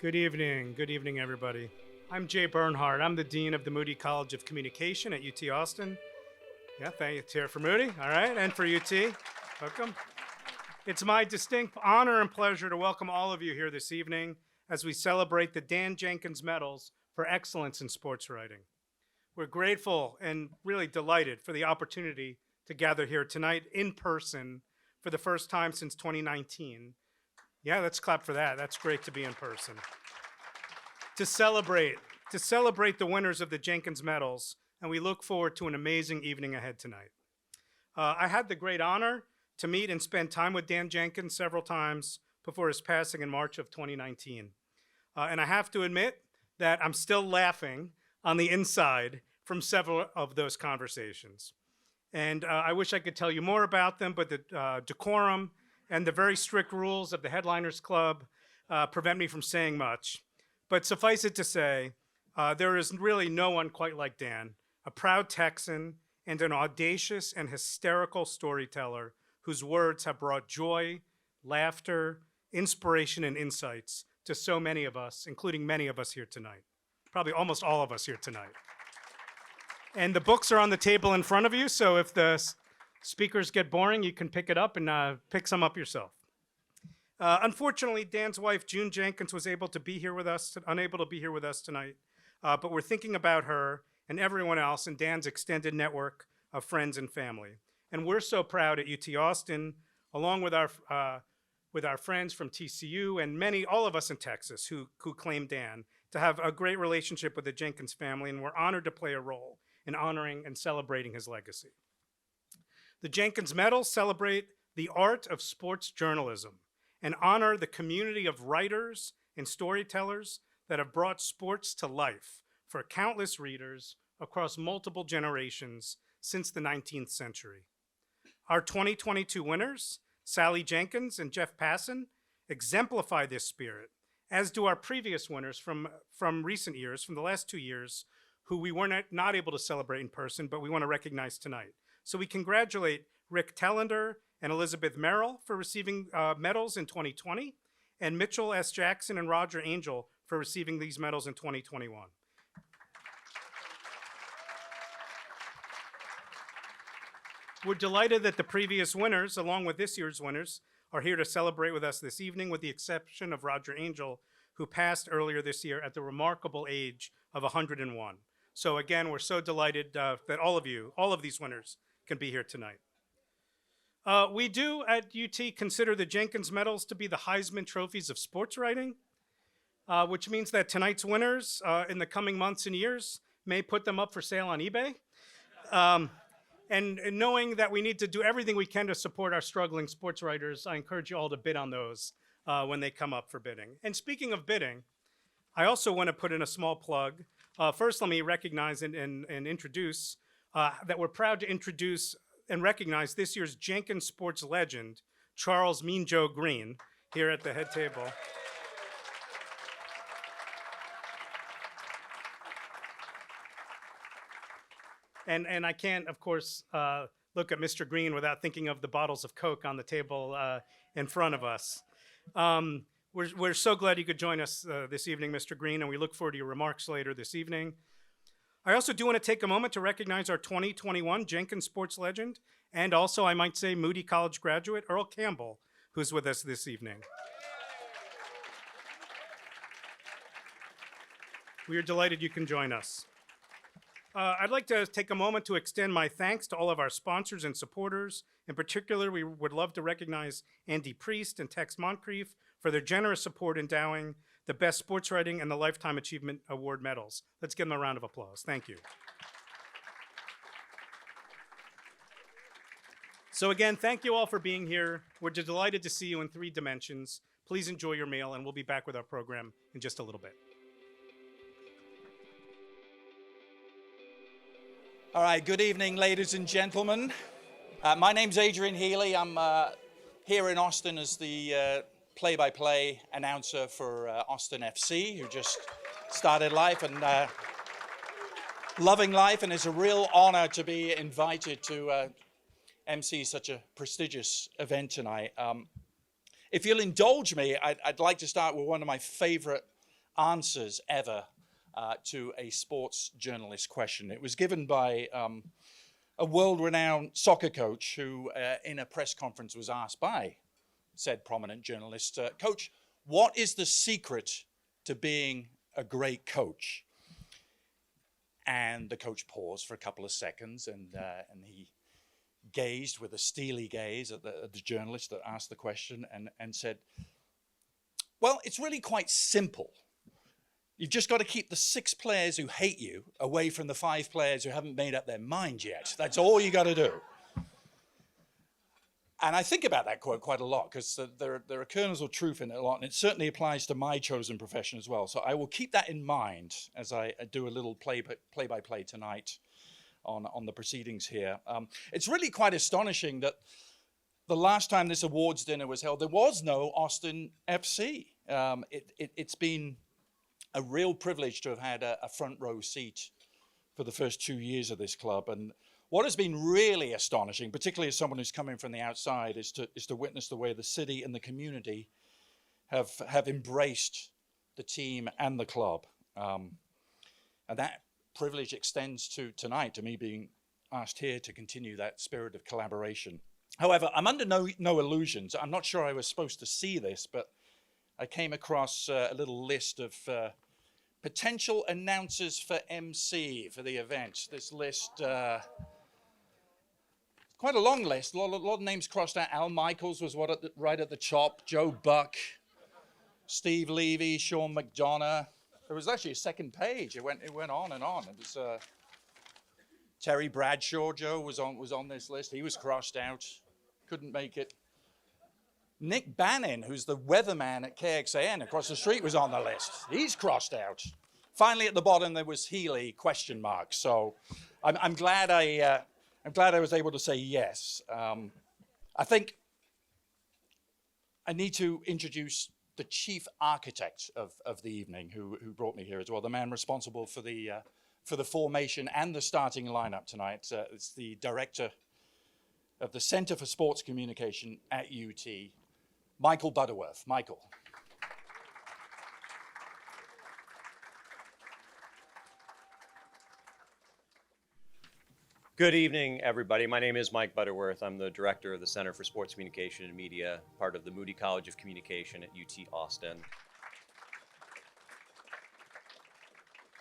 Good evening, everybody. I'm Jay Bernhardt. I'm the Dean of the Moody College of Communication at UT Austin. Yeah, thank you. Cheer for Moody, all right, and for UT. Welcome. It's my distinct honor and pleasure to welcome all of you here this evening as we celebrate the Dan Jenkins Medals for Excellence in Sports Writing. We're grateful and really delighted for the opportunity to gather here tonight in person for the first time since 2019. Yeah, let's clap for that. That's great to be in person. To celebrate the winners of the Jenkins Medals, and we look forward to an amazing evening ahead tonight. I had the great honor to meet and spend time with Dan Jenkins several times before his passing in March of 2019. And I have to admit that I'm still laughing on the inside from several of those conversations. And I wish I could tell you more about them, but the decorum and the very strict rules of the Headliners Club prevent me from saying much. But suffice it to say, there is really no one quite like Dan, a proud Texan and an audacious and hysterical storyteller whose words have brought joy, laughter, inspiration, and insights to so many of us, including many of us here tonight. Probably almost all of us here tonight. And the books are on the table in front of you, so if the speakers get boring, you can pick it up and pick some up yourself. Unfortunately, Dan's wife, June Jenkins, was unable to be here with us tonight, but we're thinking about her and everyone else in Dan's extended network of friends and family. And we're so proud at UT Austin, along with our friends from TCU and all of us in Texas who claim Dan, to have a great relationship with the Jenkins family, and we're honored to play a role in honoring and celebrating his legacy. The Jenkins Medals celebrate the art of sports journalism and honor the community of writers and storytellers that have brought sports to life for countless readers across multiple generations since the 19th century. Our 2022 winners, Sally Jenkins and Jeff Passan, exemplify this spirit, as do our previous winners from recent years, from the last 2 years, who we were not able to celebrate in person, but we want to recognize tonight. So we congratulate Rick Telander and Elizabeth Merrill for receiving medals in 2020, and Mitchell S. Jackson and Roger Angell for receiving these medals in 2021. We're delighted that the previous winners, along with this year's winners, are here to celebrate with us this evening, with the exception of Roger Angell, who passed earlier this year at the remarkable age of 101. So again, we're so delighted that all of these winners can be here tonight. We do at UT consider the Jenkins Medals to be the Heisman trophies of sports writing, which means that tonight's winners in the coming months and years may put them up for sale on eBay. And knowing that we need to do everything we can to support our struggling sports writers, I encourage you all to bid on those when they come up for bidding. And speaking of bidding, I also want to put in a small plug. First, let me recognize and introduce that we're proud to introduce and recognize this year's Jenkins Sports Legend, Charles Mean Joe Greene, here at the head table. And I can't, of course, look at Mr. Greene without thinking of the bottles of Coke on the table in front of us. We're so glad you could join us this evening, Mr. Greene, and we look forward to your remarks later this evening. I also do want to take a moment to recognize our 2021 Jenkins Sports Legend, and also, I might say, Moody College graduate, Earl Campbell, who's with us this evening. We are delighted you can join us. I'd like to take a moment to extend my thanks to all of our sponsors and supporters. In particular, we would love to recognize Andy Priest and Tex Moncrief for their generous support endowing the Best Sports Writing and the Lifetime Achievement Award medals. Let's give them a round of applause. Thank you. So again, thank you all for being here. We're delighted to see you in 3 dimensions. Please enjoy your meal, and we'll be back with our program in just a little bit. All right, good evening, ladies and gentlemen. My name's Adrian Healy. I'm here in Austin as the play-by-play announcer for Austin FC, who just started life and loving life, and it's a real honor to be invited to MC such a prestigious event tonight. If you'll indulge me, I'd like to start with one of my favorite answers ever to a sports journalist question. It was given by a world-renowned soccer coach who, in a press conference, was asked by said prominent journalist, Coach, what is the secret to being a great coach? And the coach paused for a couple of seconds, and he gazed with a steely gaze at the journalist that asked the question and said, well, it's really quite simple. You've just got to keep the 6 players who hate you away from the 5 players who haven't made up their mind yet. That's all you got to do. And I think about that quote quite a lot because there are kernels of truth in it a lot, and it certainly applies to my chosen profession as well. So I will keep that in mind as I do a little play-by-play tonight on the proceedings here. It's really quite astonishing that the last time this awards dinner was held, there was no Austin FC. It's been a real privilege to have had a front row seat for the first 2 years of this club. And what has been really astonishing, particularly as someone who's coming from the outside, is to witness the way the city and the community have embraced the team and the club. And that privilege extends to tonight, to me being asked here to continue that spirit of collaboration. However, I'm under no illusions. I'm not sure I was supposed to see this, but I came across a little list of potential announcers for MC for the event. This list, quite a long list, a lot of names crossed out. Al Michaels was right at the top, Joe Buck, Steve Levy, Sean McDonough. There was actually a second page. It went on and on. It was Terry Bradshaw, Joe, was on this list. He was crossed out, couldn't make it. Nick Bannon, who's the weatherman at KXAN across the street, was on the list. He's crossed out. Finally, at the bottom, there was Healy, question mark. So I'm glad I was able to say yes. I think I need to introduce the chief architect of the evening, who brought me here as well, the man responsible for the formation and the starting lineup tonight. It's the director of the Center for Sports Communication at UT, Michael Butterworth. Michael. Good evening, everybody. My name is Mike Butterworth. I'm the director of the Center for Sports Communication and Media, part of the Moody College of Communication at UT Austin.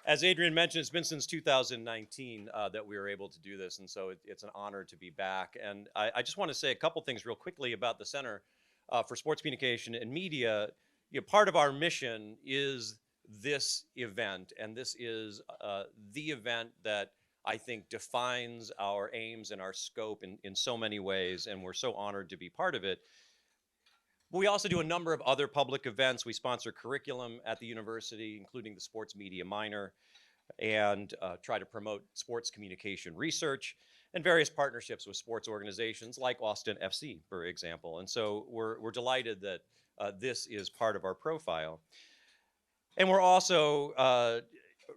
As Adrian mentioned, it's been since 2019 that we were able to do this, and so it's an honor to be back. And I just want to say a couple things real quickly about the Center for Sports Communication and Media. You know, part of our mission is this event, and this is the event that I think defines our aims and our scope in so many ways, and we're so honored to be part of it. We also do a number of other public events. We sponsor curriculum at the university, including the sports media minor, and try to promote sports communication research and various partnerships with sports organizations like Austin FC, for example. And so we're delighted that this is part of our profile. And we're also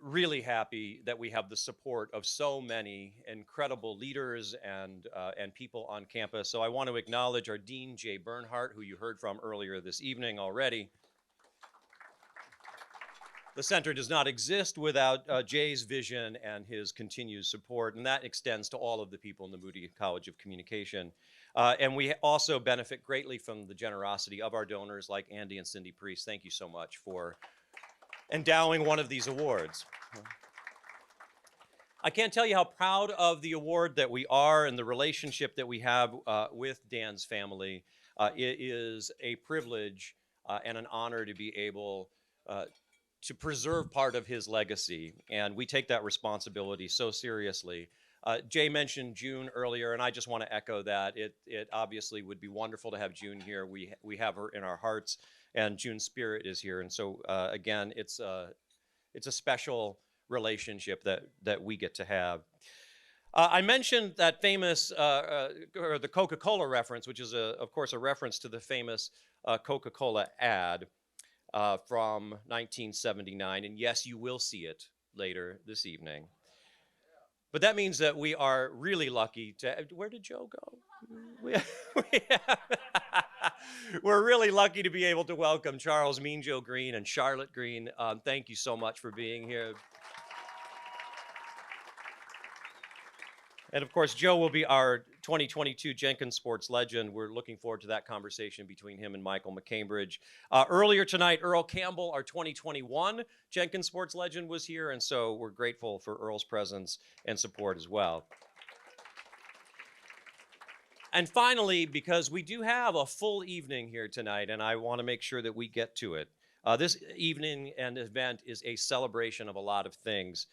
really happy that we have the support of so many incredible leaders and people on campus. So I want to acknowledge our Dean, Jay Bernhardt, who you heard from earlier this evening already. The center does not exist without Jay's vision and his continued support, and that extends to all of the people in the Moody College of Communication. And we also benefit greatly from the generosity of our donors like Andy and Cindy Priest. Thank you so much for endowing one of these awards. I can't tell you how proud of the award that we are and the relationship that we have with Dan's family. It is a privilege and an honor to be able to preserve part of his legacy, and we take that responsibility so seriously. Jay mentioned June earlier, and I just want to echo that. It obviously would be wonderful to have June here. We have her in our hearts, and June's spirit is here. And so, again, it's a special relationship that we get to have. I mentioned that famous, or the Coca-Cola reference, which is, of course, a reference to the famous Coca-Cola ad from 1979. And yes, you will see it later this evening. But that means that we are really lucky to, where did Joe go? We're really lucky to be able to welcome Charles Mean Joe Greene and Charlotte Greene. Thank you so much for being here. And of course, Joe will be our 2022 Jenkins Sports Legend. We're looking forward to that conversation between him and Michael McCambridge. Earlier tonight, Earl Campbell, our 2021 Jenkins Sports Legend, was here, and so we're grateful for Earl's presence and support as well. And finally, because we do have a full evening here tonight, and I want to make sure that we get to it, this evening and event is a celebration of a lot of things.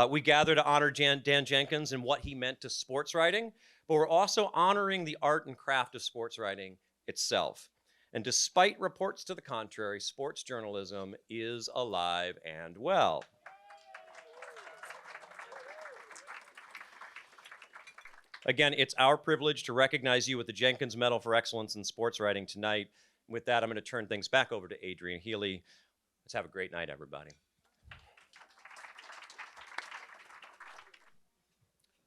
We gather to honor Dan Jenkins and what he meant to sports writing, but we're also honoring the art and craft of sports writing itself. And despite reports to the contrary, sports journalism is alive and well. Again, it's our privilege to recognize you with the Jenkins Medal for Excellence in Sports Writing tonight. With that, I'm going to turn things back over to Adrian Healy. Let's have a great night, everybody.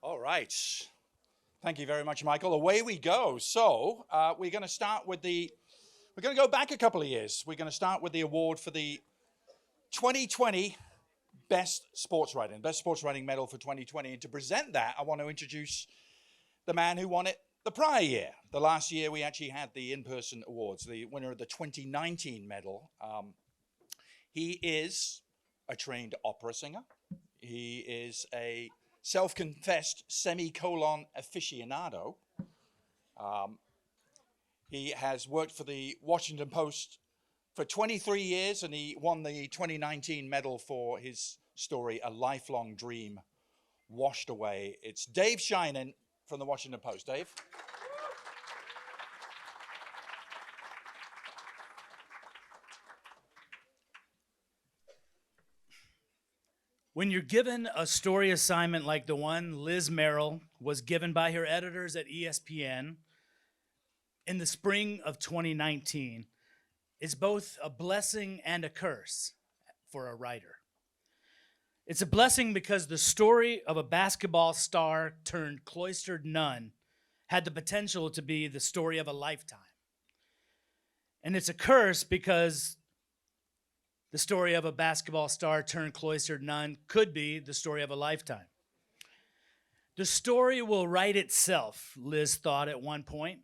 All right. Thank you very much, Michael. Away we go. So we're going to start with we're going to go back a couple of years. We're going to start with the award for the 2020 Best Sports Writing Medal for 2020. And to present that, I want to introduce the man who won it the prior year. The last year we actually had the in-person awards, the winner of the 2019 medal. He is a trained opera singer. He is a self-confessed semicolon aficionado. He has worked for the Washington Post for 23 years, and he won the 2019 medal for his story, A Lifelong Dream Washed Away. It's Dave Sheinin from the Washington Post. Dave? When you're given a story assignment like the one Liz Merrill was given by her editors at ESPN in the spring of 2019, it's both a blessing and a curse for a writer. It's a blessing because the story of a basketball star turned cloistered nun had the potential to be the story of a lifetime. And it's a curse because the story of a basketball star turned cloistered nun could be the story of a lifetime. The story will write itself, Liz thought at one point.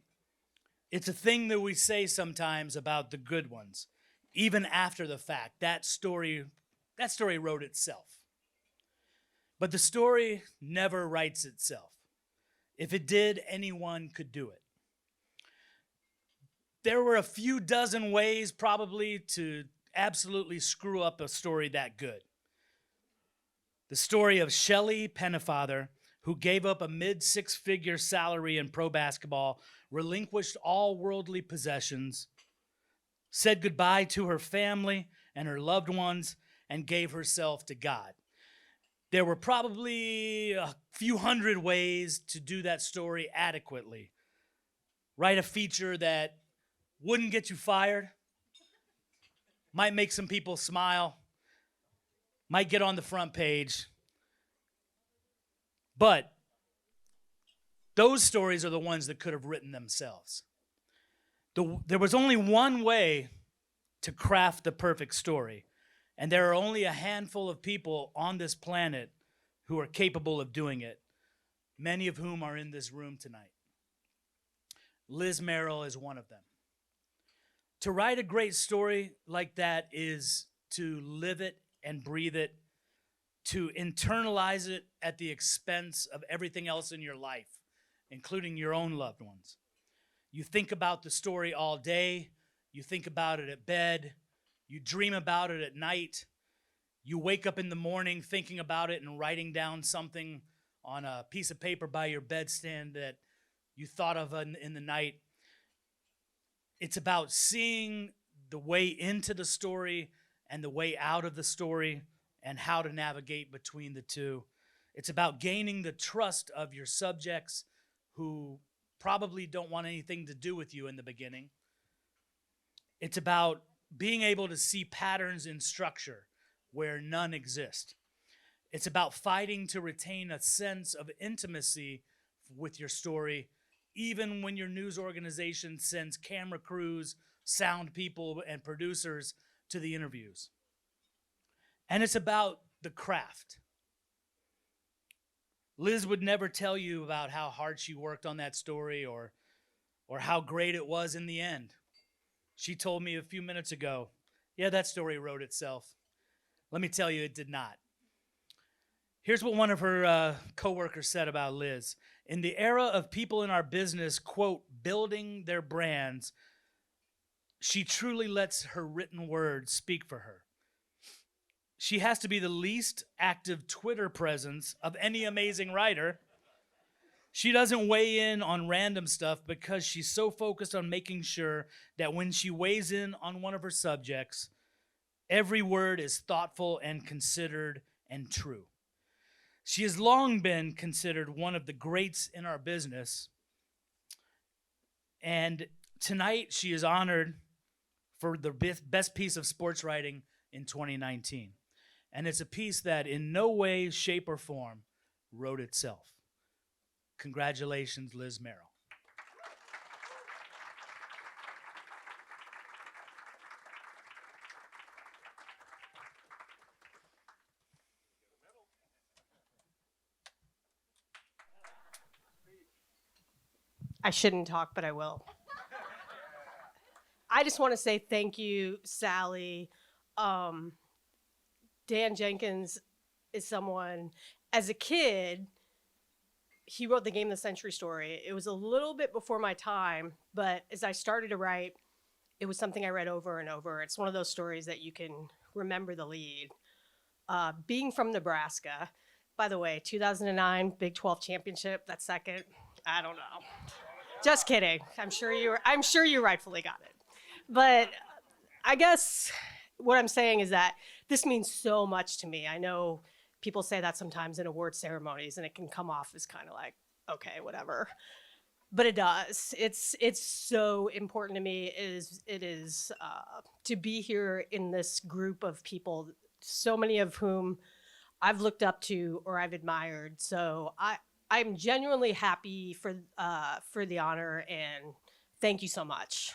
It's a thing that we say sometimes about the good ones, even after the fact. That story wrote itself. But the story never writes itself. If it did, anyone could do it. There were a few dozen ways probably to absolutely screw up a story that good. The story of Shelley Pennefather, who gave up a mid-six-figure salary in pro basketball, relinquished all worldly possessions, said goodbye to her family and her loved ones, and gave herself to God. There were probably a few hundred ways to do that story adequately. Write a feature that wouldn't get you fired, might make some people smile, might get on the front page. But those stories are the ones that could have written themselves. There was only one way to craft the perfect story, and there are only a handful of people on this planet who are capable of doing it, many of whom are in this room tonight. Liz Merrill is one of them. To write a great story like that is to live it and breathe it, to internalize it at the expense of everything else in your life, including your own loved ones. You think about the story all day, you think about it at bed, you dream about it at night, you wake up in the morning thinking about it and writing down something on a piece of paper by your bedstand that you thought of in the night. It's about seeing the way into the story and the way out of the story and how to navigate between the two. It's about gaining the trust of your subjects who probably don't want anything to do with you in the beginning. It's about being able to see patterns in structure where none exist. It's about fighting to retain a sense of intimacy with your story, even when your news organization sends camera crews, sound people, and producers to the interviews. And it's about the craft. Liz would never tell you about how hard she worked on that story or how great it was in the end. She told me a few minutes ago, yeah, that story wrote itself. Let me tell you, it did not. Here's what one of her coworkers said about Liz. In the era of people in our business, quote, building their brands, she truly lets her written word speak for her. She has to be the least active Twitter presence of any amazing writer. She doesn't weigh in on random stuff because she's so focused on making sure that when she weighs in on one of her subjects, every word is thoughtful and considered and true. She has long been considered one of the greats in our business. And tonight she is honored for the best piece of sports writing in 2019. And it's a piece that in no way, shape, or form wrote itself. Congratulations, Liz Merrill. I shouldn't talk, but I will. I just want to say thank you, Sally. Dan Jenkins is someone, as a kid, he wrote the Game of the Century story. It was a little bit before my time, but as I started to write, it was something I read over and over. It's one of those stories that you can remember the lead. Being from Nebraska, by the way, 2009 Big 12 championship, that second, I don't know. Just kidding. I'm sure you rightfully got it. But I guess what I'm saying is that this means so much to me. I know people say that sometimes in award ceremonies, and it can come off as kind of like, okay, whatever. But it does. It's so important to me. It is to be here in this group of people, so many of whom I've looked up to or I've admired. So I'm genuinely happy for the honor, and thank you so much.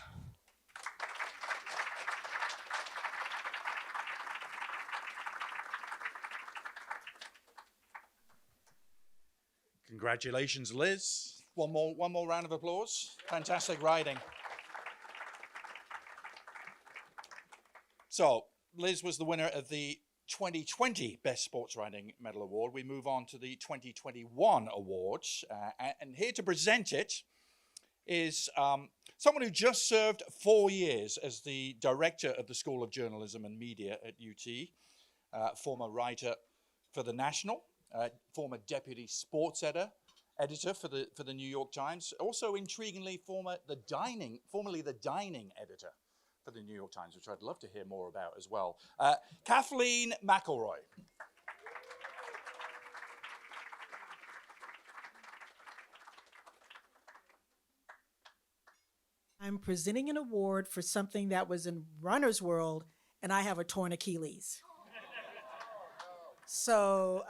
Congratulations, Liz. One more round of applause. Fantastic writing. So, Liz was the winner of the 2020 Best Sports Writing Medal Award. We move on to the 2021 awards. And here to present it is someone who just served 4 years as the director of the School of Journalism and Media at UT, former writer for The National, former deputy sports editor for the New York Times, also intriguingly formerly the dining editor for the New York Times, which I'd love to hear more about as well. Kathleen McElroy. I'm presenting an award for something that was in runner's world, and I have a torn Achilles. So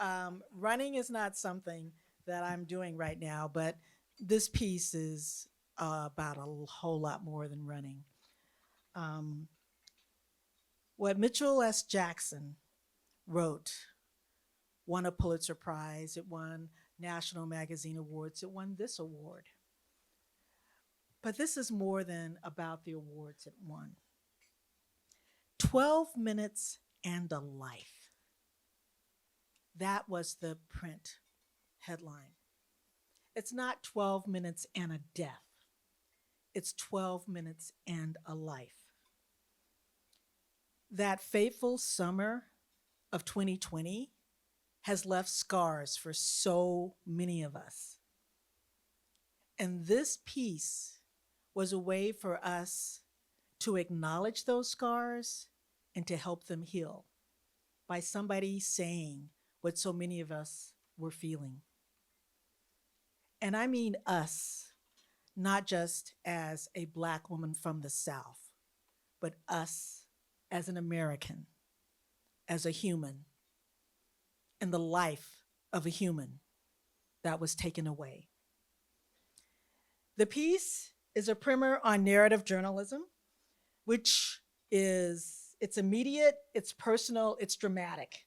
running is not something that I'm doing right now, but this piece is about a whole lot more than running. What Mitchell S. Jackson wrote won a Pulitzer Prize, it won National Magazine Awards, it won this award. But this is more than about the awards it won. 12 minutes and a life. That was the print headline. It's not 12 minutes and a death. It's 12 minutes and a life. That fateful summer of 2020 has left scars for so many of us. And this piece was a way for us to acknowledge those scars and to help them heal by somebody saying what so many of us were feeling. And I mean us, not just as a Black woman from the South, but us as an American, as a human, and the life of a human that was taken away. The piece is a primer on narrative journalism, which is, it's immediate, it's personal, it's dramatic.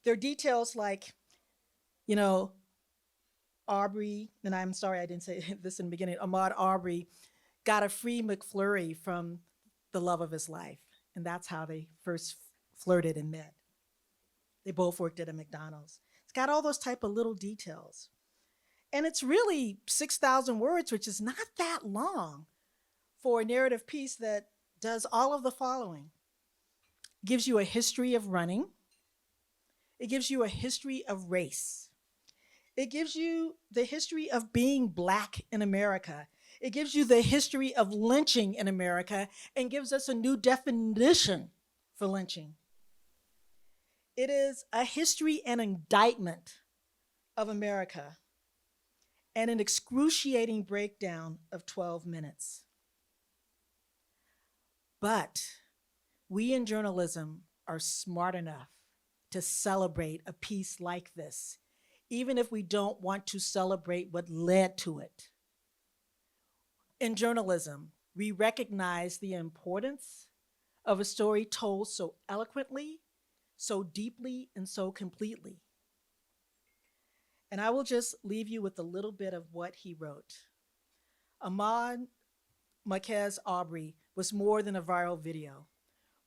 There are details like, you know, Aubrey, and I'm sorry I didn't say this in the beginning, Ahmaud Aubrey got a free McFlurry from the love of his life. And that's how they first flirted and met. They both worked at a McDonald's. It's got all those type of little details. And it's really 6,000 words, which is not that long for a narrative piece that does all of the following. It gives you a history of running. It gives you a history of race. It gives you the history of being Black in America. It gives you the history of lynching in America and gives us a new definition for lynching. It is a history and indictment of America and an excruciating breakdown of 12 minutes. But we in journalism are smart enough to celebrate a piece like this, even if we don't want to celebrate what led to it. In journalism, we recognize the importance of a story told so eloquently, so deeply, and so completely. And I will just leave you with a little bit of what he wrote. Ahmaud Marquez Aubrey was more than a viral video,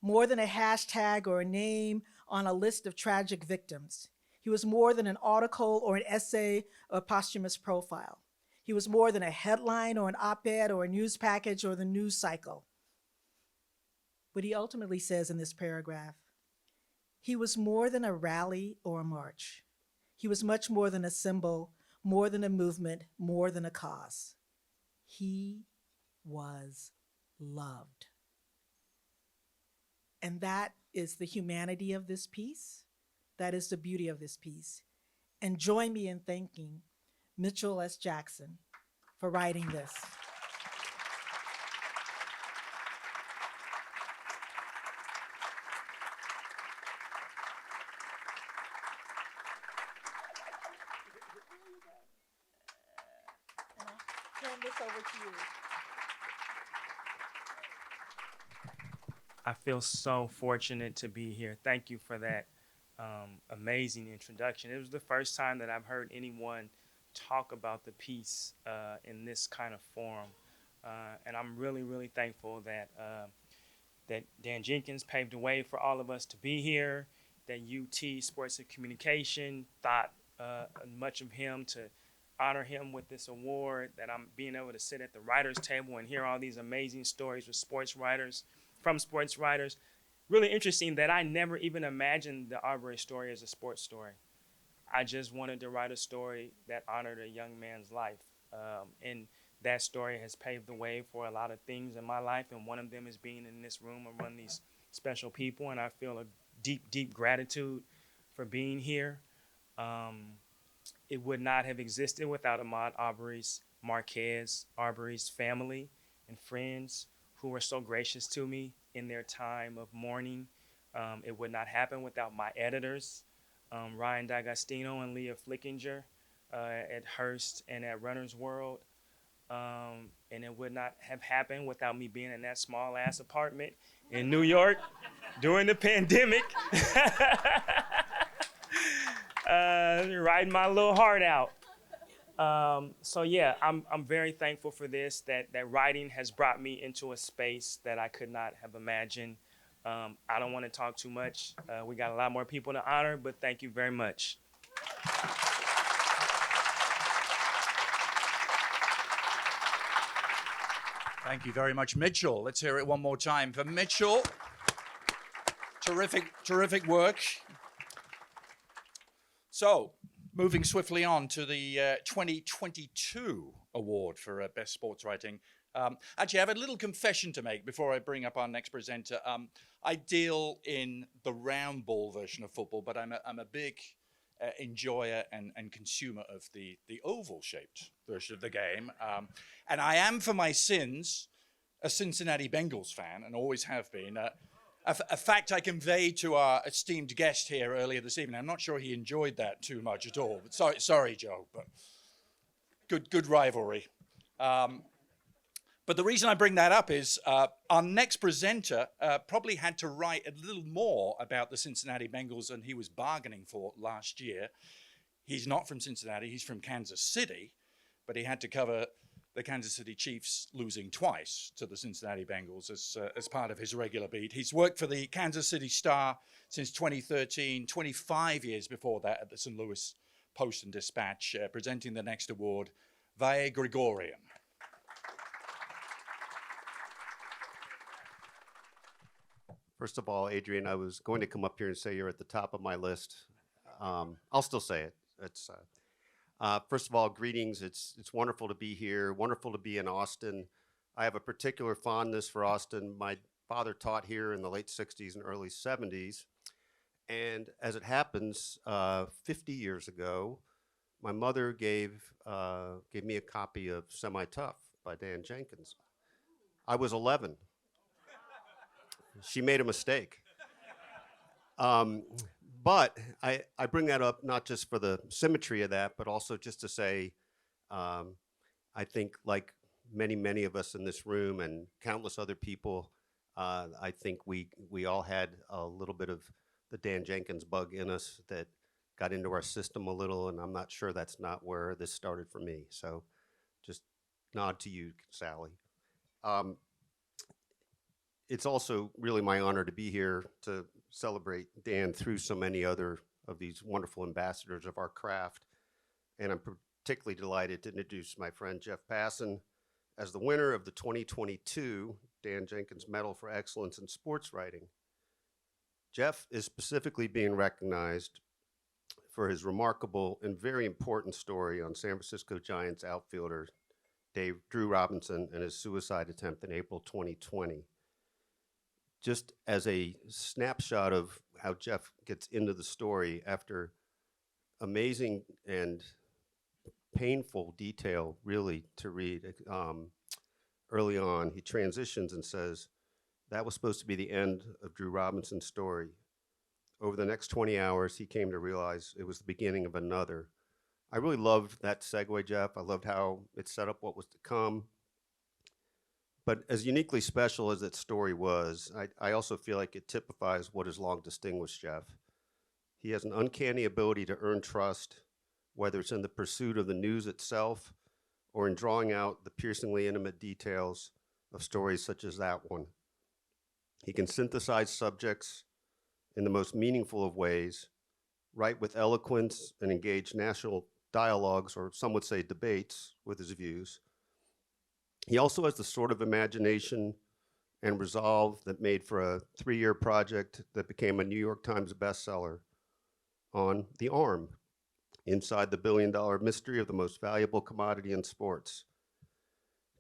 more than a hashtag or a name on a list of tragic victims. He was more than an article or an essay or a posthumous profile. He was more than a headline or an op-ed or a news package or the news cycle. But he ultimately says in this paragraph, he was more than a rally or a march. He was much more than a symbol, more than a movement, more than a cause. He was loved. And that is the humanity of this piece. That is the beauty of this piece. And join me in thanking Mitchell S. Jackson for writing this. And I'll hand this over to you. I feel so fortunate to be here. Thank you for that amazing introduction. It was the first time that I've heard anyone talk about the piece in this kind of forum. And I'm really, really thankful that that Dan Jenkins paved the way for all of us to be here, that UT Sports and Communication thought much of him to honor him with this award, that I'm being able to sit at the writers' table and hear all these amazing stories with sports writers, from sports writers. Really interesting that I never even imagined the Aubrey story as a sports story. I just wanted to write a story that honored a young man's life. And that story has paved the way for a lot of things in my life, and one of them is being in this room among these special people, and I feel a deep, deep gratitude for being here. It would not have existed without Ahmaud Marquez Aubrey's family and friends who were so gracious to me in their time of mourning. It would not happen without my editors, Ryan D'Agostino and Leah Flickinger at Hearst and at Runner's World. And it would not have happened without me being in that small ass apartment in New York during the pandemic, writing my little heart out. So yeah, I'm very thankful for this, that writing has brought me into a space that I could not have imagined. I don't want to talk too much. We got a lot more people to honor, but thank you very much. Thank you very much, Mitchell. Let's hear it one more time for Mitchell. Terrific work. So, moving swiftly on to the 2022 award for Best Sports Writing. Actually, I have a little confession to make before I bring up our next presenter. I deal in the round ball version of football, but I'm a big enjoyer and consumer of the oval-shaped version of the game. And I am, for my sins, a Cincinnati Bengals fan, and always have been. A fact I conveyed to our esteemed guest here earlier this evening. I'm not sure he enjoyed that too much at all. But sorry, Joe, but good rivalry. But the reason I bring that up is our next presenter probably had to write a little more about the Cincinnati Bengals than he was bargaining for last year. He's not from Cincinnati, he's from Kansas City, but he had to cover the Kansas City Chiefs losing twice to the Cincinnati Bengals as part of his regular beat. He's worked for the Kansas City Star since 2013, 25 years before that at the St. Louis Post and Dispatch, presenting the next award, Vae Gregorian. First of all, Adrian, I was going to come up here and say you're at the top of my list. I'll still say it. First of all, greetings. It's wonderful to be here, wonderful to be in Austin. I have a particular fondness for Austin. My father taught here in the late 60s and early 70s. And as it happens, 50 years ago, my mother gave me a copy of Semi-Tough by Dan Jenkins. I was 11. She made a mistake. But I bring that up not just for the symmetry of that, but also just to say, I think like many of us in this room and countless other people, I think we all had a little bit of the Dan Jenkins bug in us that got into our system a little, and I'm not sure that's not where this started for me. So just nod to you, Sally. It's also really my honor to be here to celebrate Dan through so many other of these wonderful ambassadors of our craft. And I'm particularly delighted to introduce my friend Jeff Passan as the winner of the 2022 Dan Jenkins Medal for Excellence in Sportswriting. Jeff is specifically being recognized for his remarkable and very important story on San Francisco Giants outfielder Drew Robinson and his suicide attempt in April 2020. Just as a snapshot of how Jeff gets into the story, after amazing and painful detail, really, to read early on, he transitions and says, that was supposed to be the end of Drew Robinson's story. Over the next 20 hours, he came to realize it was the beginning of another. I really loved that segue, Jeff. I loved how it set up what was to come. But as uniquely special as that story was, I also feel like it typifies what has long distinguished Jeff. He has an uncanny ability to earn trust, whether it's in the pursuit of the news itself or in drawing out the piercingly intimate details of stories such as that one. He can synthesize subjects in the most meaningful of ways, write with eloquence, and engage national dialogues, or some would say debates, with his views. He also has the sort of imagination and resolve that made for a 3-year project that became a New York Times bestseller on The Arm, inside the billion-dollar mystery of the most valuable commodity in sports.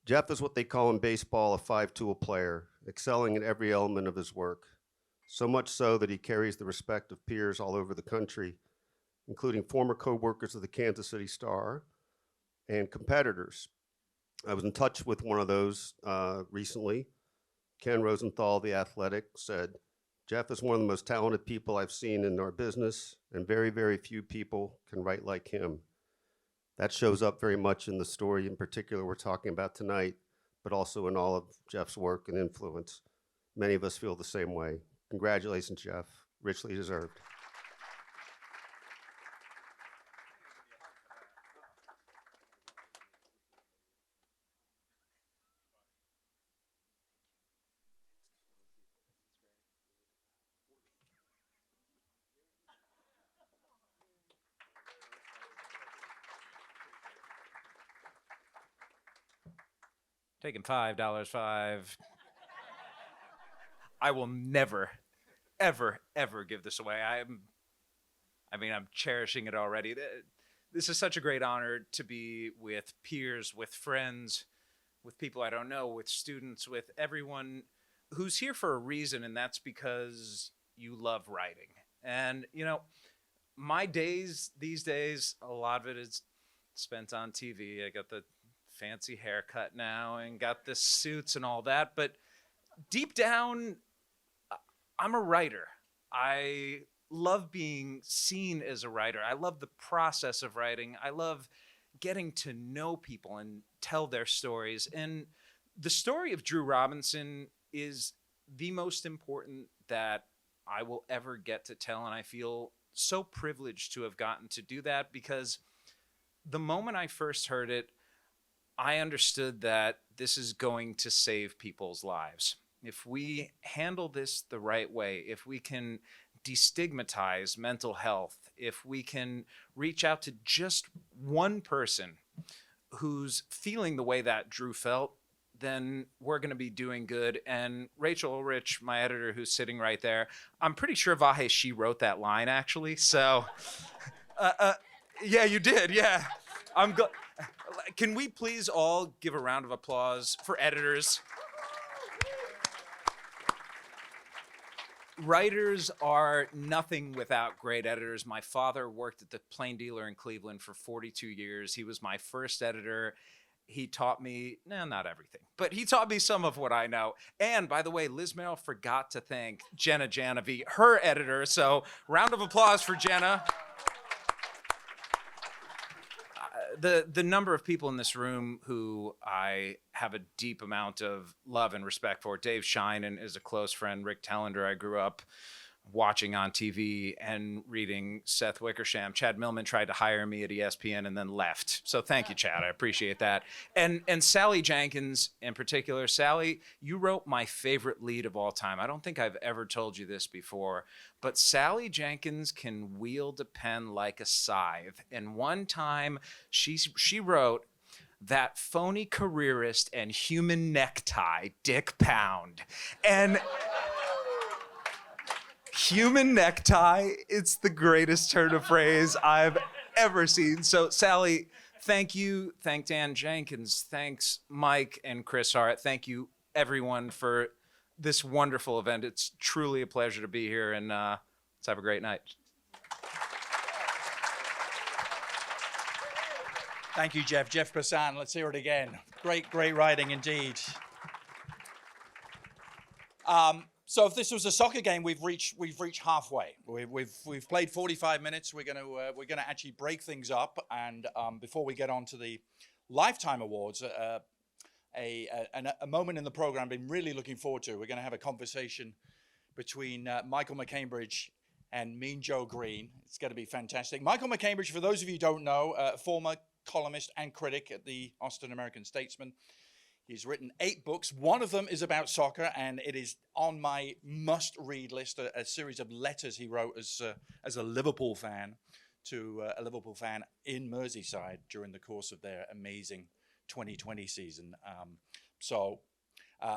Jeff is what they call in baseball a five-tool player, excelling in every element of his work, so much so that he carries the respect of peers all over the country, including former co-workers of the Kansas City Star and competitors. I was in touch with one of those recently. Ken Rosenthal, the Athletic, said, Jeff is one of the most talented people I've seen in our business, and very few people can write like him. That shows up very much in the story in particular we're talking about tonight, but also in all of Jeff's work and influence. Many of us feel the same way. Congratulations, Jeff. Richly deserved. Taking $5, five. I will never, ever give this away. I'm cherishing it already. This is such a great honor to be with peers, with friends, with people I don't know, with students, with everyone who's here for a reason, and that's because you love writing. And, my days these days, a lot of it is spent on TV. I got the fancy haircut now and got the suits and all that, but deep down, I'm a writer. I love being seen as a writer. I love the process of writing. I love getting to know people and tell their stories. And the story of Drew Robinson is the most important that I will ever get to tell. And I feel so privileged to have gotten to do that, because the moment I first heard it, I understood that this is going to save people's lives. If we handle this the right way, if we can destigmatize mental health, if we can reach out to just one person who's feeling the way that Drew felt, then we're going to be doing good. And Rachel Ulrich, my editor, who's sitting right there, I'm pretty sure Vahe, she wrote that line actually. So, yeah, you did. Yeah, can we please all give a round of applause for editors? Writers are nothing without great editors. My father worked at the Plain Dealer in Cleveland for 42 years. He was my first editor. He taught me, not everything, but he taught me some of what I know. And by the way, Liz Merrill forgot to thank Jenna Janovi, her editor. So round of applause for Jenna. The number of people in this room who I have a deep amount of love and respect for. Dave Sheinin is a close friend. Rick Telander, I grew up watching on TV and reading Seth Wickersham. Chad Millman tried to hire me at ESPN and then left. So thank you, Chad. I appreciate that. And Sally Jenkins in particular. Sally, you wrote my favorite lead of all time. I don't think I've ever told you this before, but Sally Jenkins can wield a pen like a scythe. And one time she wrote, "That phony careerist and human necktie, Dick Pound." And human necktie, it's the greatest turn of phrase I've ever seen. So Sally, thank you. Thank Dan Jenkins. Thanks Mike and Chris Hart. Thank you everyone for this wonderful event. It's truly a pleasure to be here, and let's have a great night. Thank you, Jeff. Jeff Passan, let's hear it again. Great writing indeed. So if this was a soccer game, we've reached halfway. We've played 45 minutes. We're gonna actually break things up, and before we get on to the Lifetime Awards, a moment in the program I've been really looking forward to. We're gonna have a conversation between Michael McCambridge and Mean Joe Greene. It's gonna be fantastic. Michael McCambridge, for those of you who don't know, former columnist and critic at the Austin American-Statesman. He's written 8 books. One of them is about soccer, and it is on my must-read list, a series of letters he wrote as a Liverpool fan to a Liverpool fan in Merseyside during the course of their amazing 2020 season.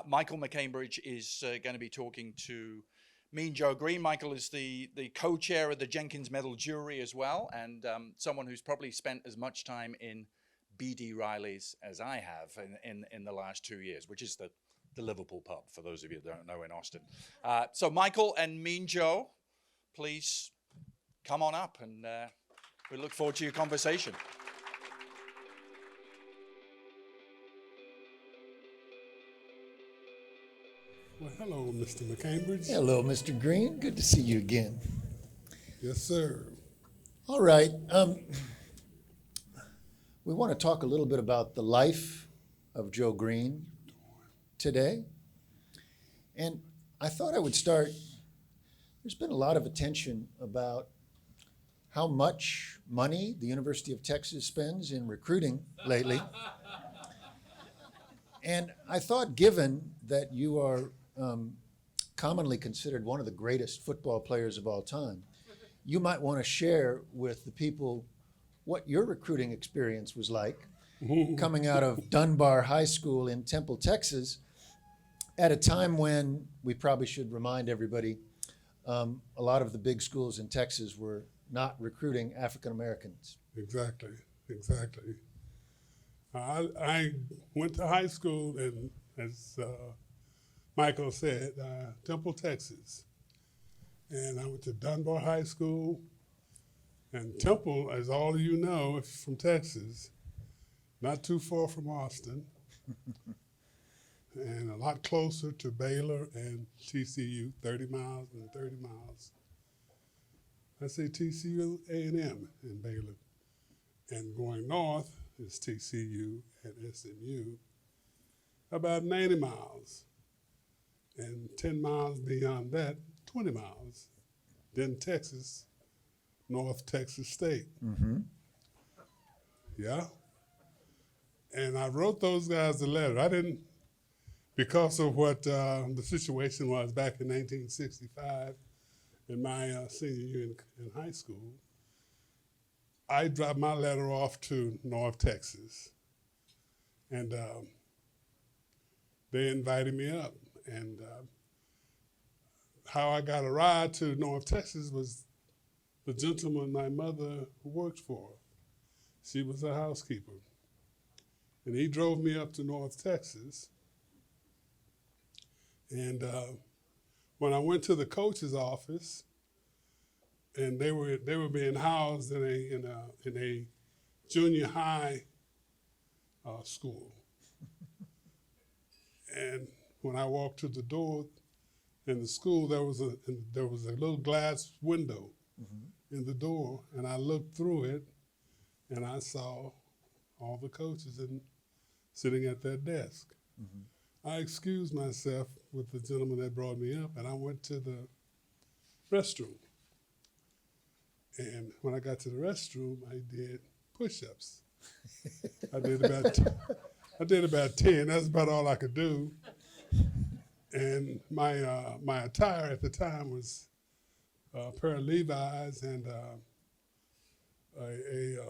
Michael McCambridge is going to be talking to Mean Joe Greene. Michael is the co-chair of the Jenkins Medal jury as well, and someone who's probably spent as much time in B.D. Riley's as I have in the last 2 years, which is the Liverpool pub, for those of you that don't know, in Austin. So Michael and Mean Joe, please come on up, and we look forward to your conversation. Well, hello, Mr. McCambridge. Hello, Mr. Greene. Good to see you again. Yes, sir. All right. We want to talk a little bit about the life of Joe Greene today. And I thought I would start, there's been a lot of attention about how much money the University of Texas spends in recruiting lately. And I thought, given that you are commonly considered one of the greatest football players of all time, you might want to share with the people what your recruiting experience was like coming out of Dunbar High School in Temple, Texas, at a time when, we probably should remind everybody, a lot of the big schools in Texas were not recruiting African Americans. Exactly. I went to high school, and as Michael said, Temple, Texas. And I went to Dunbar High School. And Temple, as all of you know, is from Texas, not too far from Austin, and a lot closer to Baylor and TCU, 30 miles and 30 miles. I say TCU, A&M, and Baylor. And going north, is TCU and SMU, about 90 miles. And 10 miles beyond that, 20 miles. Then Texas, North Texas State. Yeah. And I wrote those guys a letter. I didn't, because of what the situation was back in 1965 in my senior year in high school, I dropped my letter off to North Texas. And they invited me up. And how I got a ride to North Texas was the gentleman my mother worked for. She was a housekeeper. And he drove me up to North Texas. And when I went to the coach's office, and they were being housed in a junior high school. And when I walked to the door in the school, there was a little glass window in the door, and I looked through it, and I saw all the coaches sitting at their desk. I excused myself with the gentleman that brought me up, and I went to the restroom. And when I got to the restroom, I did push-ups. I did about 10. That's about all I could do. And my attire at the time was a pair of Levi's and a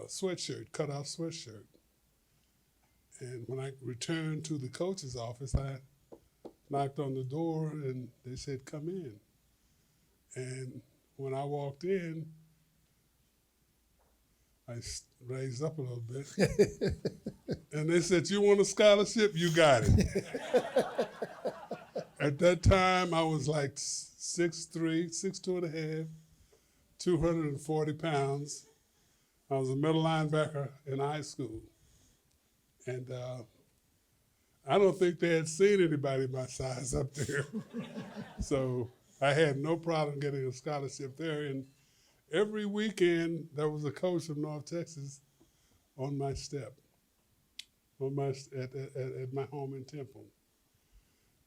sweatshirt, cut-off sweatshirt. And when I returned to the coach's office, I knocked on the door and they said, "Come in." And when I walked in, I raised up a little bit. And they said, "You want a scholarship? You got it." At that time, I was like 6'3", 6'2.5", 240 pounds. I was a middle linebacker in high school. And I don't think they had seen anybody my size up there. So I had no problem getting a scholarship there. And every weekend, there was a coach from North Texas on my step, at my home in Temple.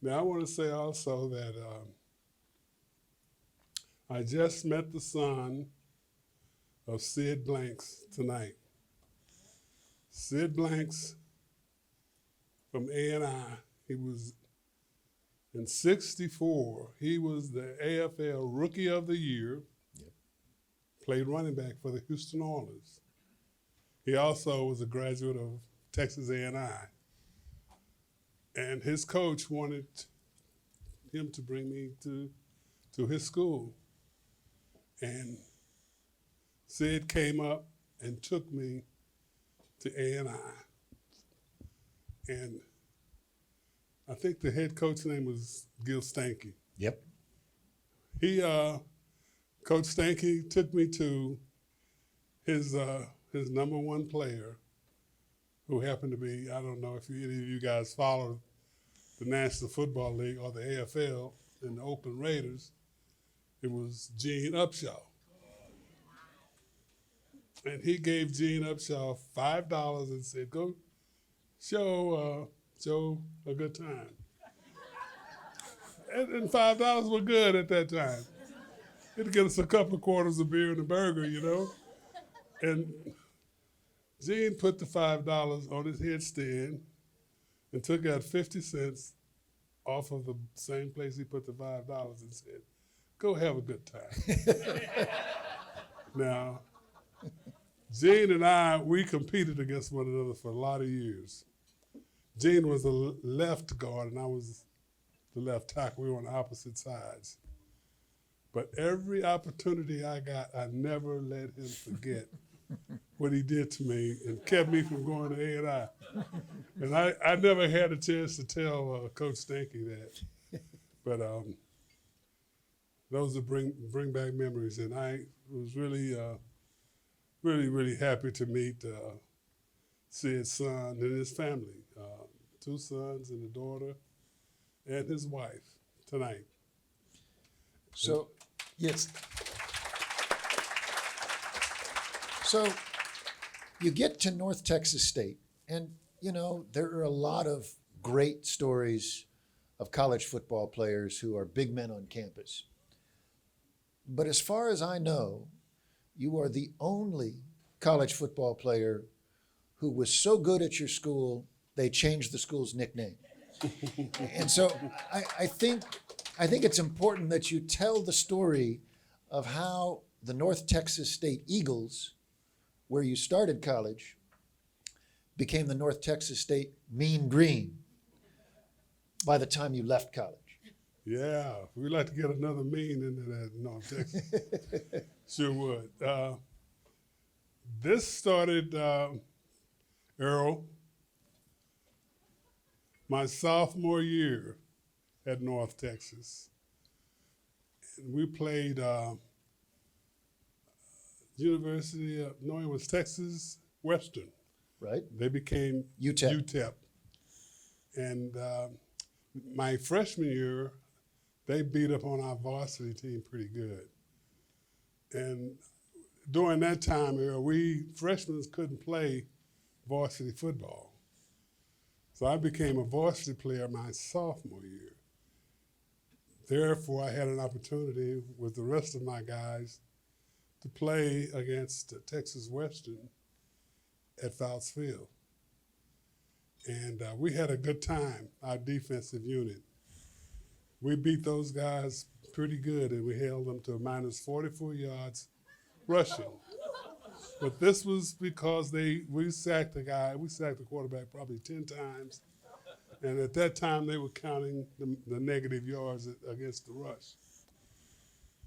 Now, I want to say also that I just met the son of Sid Blanks tonight. Sid Blanks from A&I, he was in '64, he was the AFL Rookie of the Year, played running back for the Houston Oilers. He also was a graduate of Texas A&I. And his coach wanted him to bring me to his school. And Sid came up and took me to A&I. And I think the head coach's name was Gil Stanky. Yep. Coach Stanky took me to his number one player, who happened to be, I don't know if any of you guys follow the National Football League or the AFL and the Oakland Raiders. It was Gene Upshaw. And he gave Gene Upshaw $5 and said, "Go show Joe a good time." And $5 were good at that time. It'd get us a couple of quarters of beer and a burger, you know. And Gene put the $5 on his headstand and took out 50 cents off of the same place he put the $5 and said, "Go have a good time." Now, Gene and I, we competed against one another for a lot of years. Gene was the left guard and I was the left tackle. We were on opposite sides. But every opportunity I got, I never let him forget what he did to me and kept me from going to A&I. And I never had a chance to tell Coach Stanky that. But those are bring back memories. And I was really, really happy to meet Sid's son and his family, 2 sons and a daughter, and his wife tonight. So, yes. So, you get to North Texas State, and you know there are a lot of great stories of college football players who are big men on campus. But as far as I know, you are the only college football player who was so good at your school they changed the school's nickname. And so I think it's important that you tell the story of how the North Texas State Eagles, where you started college, became the North Texas State Mean Green by the time you left college. Yeah, we'd like to get another mean into that in North Texas. Sure would. This started, Earl, my sophomore year at North Texas. And we played University of, no, it was Texas Western. Right. They became UTEP. UTEP. And my freshman year, they beat up on our varsity team pretty good. And during that time, Earl, we freshmen couldn't play varsity football. So I became a varsity player my sophomore year. Therefore, I had an opportunity with the rest of my guys to play against Texas Western at Fouts Field. And we had a good time, our defensive unit. We beat those guys pretty good, and we held them to minus 44 yards rushing. But this was because we sacked the quarterback probably 10 times. And at that time, they were counting the negative yards against the rush.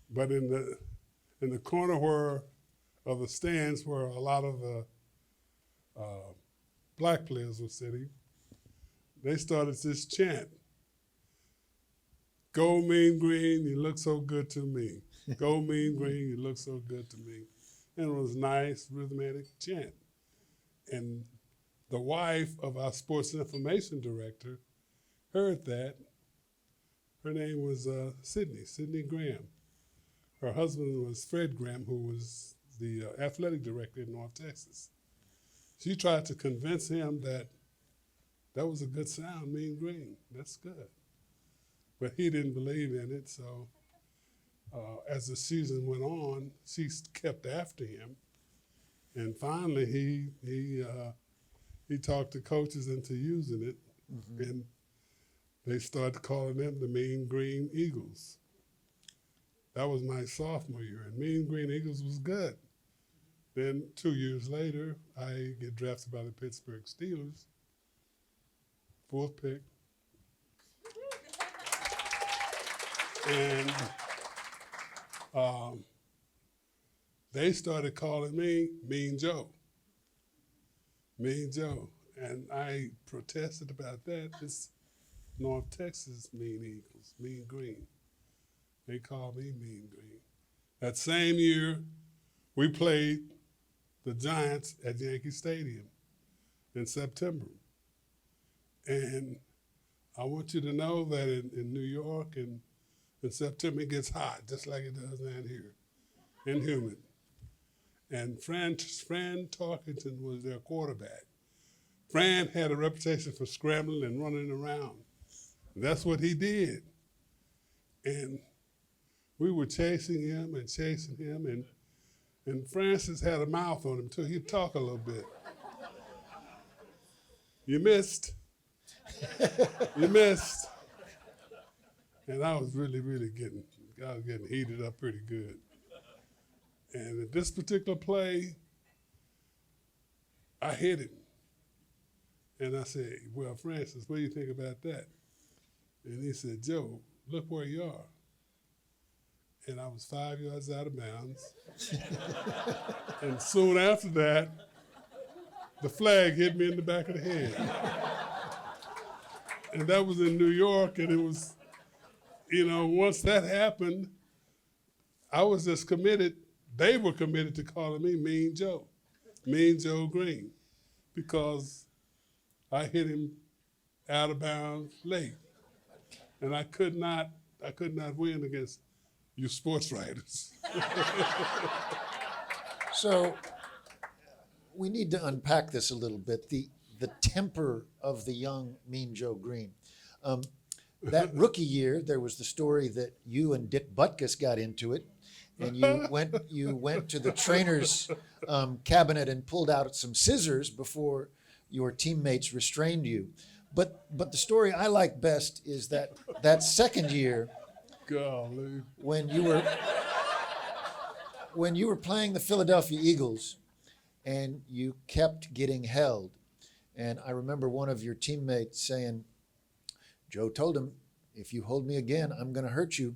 But in the corner of the stands where a lot of the black players were sitting, they started this chant. Go Mean Green, you look so good to me. Go Mean Green, you look so good to me. And it was nice, rhythmic chant. And the wife of our sports information director heard that. Her name was Sydney Graham. Her husband was Fred Graham, who was the athletic director in North Texas. She tried to convince him that was a good sound, Mean Green. That's good. But he didn't believe in it, so as the season went on, she kept after him. And finally, he talked to coaches into using it, and they started calling them the Mean Green Eagles. That was my sophomore year, and Mean Green Eagles was good. Then 2 years later, I get drafted by the Pittsburgh Steelers, 4th pick. And they started calling me Mean Joe. Mean Joe. And I protested about that. It's North Texas Mean Eagles, Mean Green. They called me Mean Green. That same year, we played the Giants at Yankee Stadium in September. And I want you to know that in New York and in September, it gets hot, just like it does down here, and humid. And Fran Tarkenton was their quarterback. Fran had a reputation for scrambling and running around. And that's what he did. And we were chasing him, and Francis had a mouth on him too. He'd talk a little bit. You missed. You missed. And I was really getting heated up pretty good. And at this particular play, I hit him. And I said, well, Francis, what do you think about that? And he said, Joe, look where you are. And I was 5 yards out of bounds. And soon after that, the flag hit me in the back of the head. And that was in New York, and it was, once that happened, I was just committed. They were committed to calling me Mean Joe Greene, because I hit him out of bounds late. And I could not win against you sports writers. So we need to unpack this a little bit. The temper of the young Mean Joe Greene. That rookie year, there was the story that you and Dick Butkus got into it, and you went to the trainer's cabinet and pulled out some scissors before your teammates restrained you. But the story I like best is that second year, Golly. when you were playing the Philadelphia Eagles, and you kept getting held. And I remember one of your teammates saying, Joe told him, if you hold me again, I'm going to hurt you.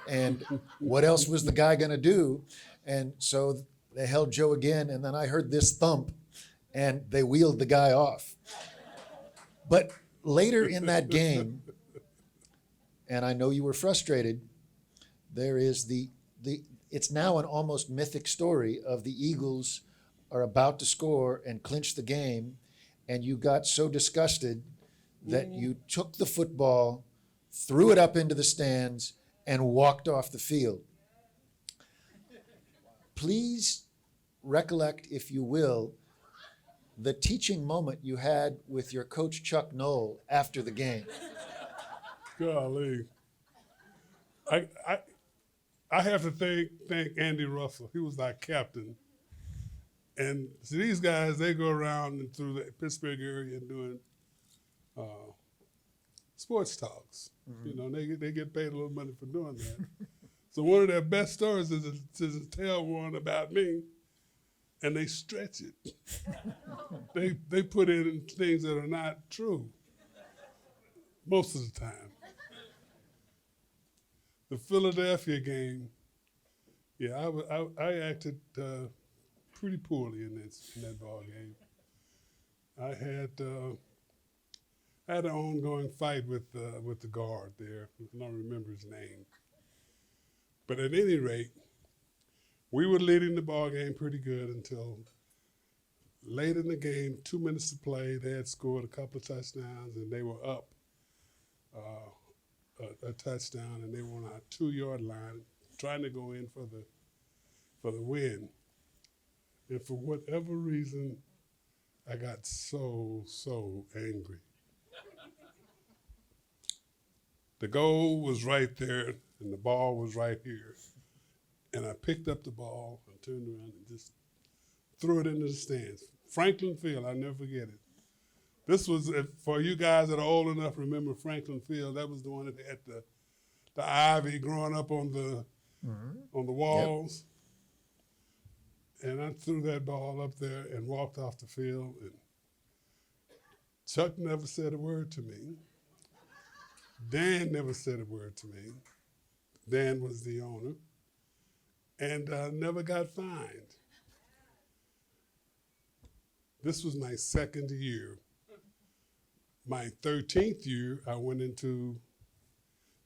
And what else was the guy going to do? And so they held Joe again, and then I heard this thump, and they wheeled the guy off. But later in that game, and I know you were frustrated, there is it's now an almost mythic story of the Eagles are about to score and clinch the game, and you got so disgusted that you took the football, threw it up into the stands, and walked off the field. Please recollect, if you will, the teaching moment you had with your coach Chuck Knoll after the game. Golly. I have to thank Andy Russell. He was our captain. And so these guys, they go around and through the Pittsburgh area and doing sports talks. Mm-hmm. You know, they get paid a little money for doing that. So one of their best stories is to tell one about me, and they stretch it. they put in things that are not true most of the time. The Philadelphia game, yeah, I acted pretty poorly in that ball game. I had an ongoing fight with the guard there. I don't remember his name. But at any rate, we were leading the ball game pretty good until late in the game, 2 minutes to play. They had scored a couple of touchdowns, and they were up a touchdown, and they were on our 2-yard line, trying to go in for the win. And for whatever reason, I got so angry. The goal was right there, and the ball was right here. And I picked up the ball and turned around and just threw it into the stands. Franklin Field, I'll never forget it. This was, for you guys that are old enough to remember Franklin Field, that was the one that had the ivy growing up on the walls. Yep. And I threw that ball up there and walked off the field. And Chuck never said a word to me. Dan never said a word to me. Dan was the owner. And never got fined. This was my second year. My 13th year, I went into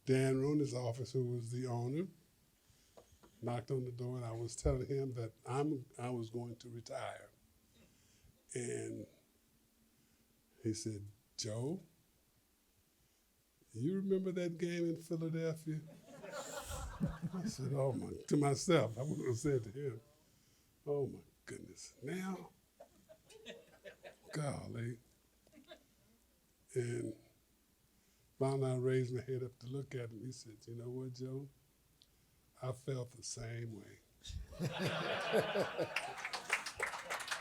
Dan Rooney's office, who was the owner, knocked on the door, and I was telling him that I was going to retire. And he said, Joe, you remember that game in Philadelphia? I said, to myself, I was going to say it to him, oh my goodness, now? Golly. And finally I raised my head up to look at him. He said, you know what, Joe? I felt the same way.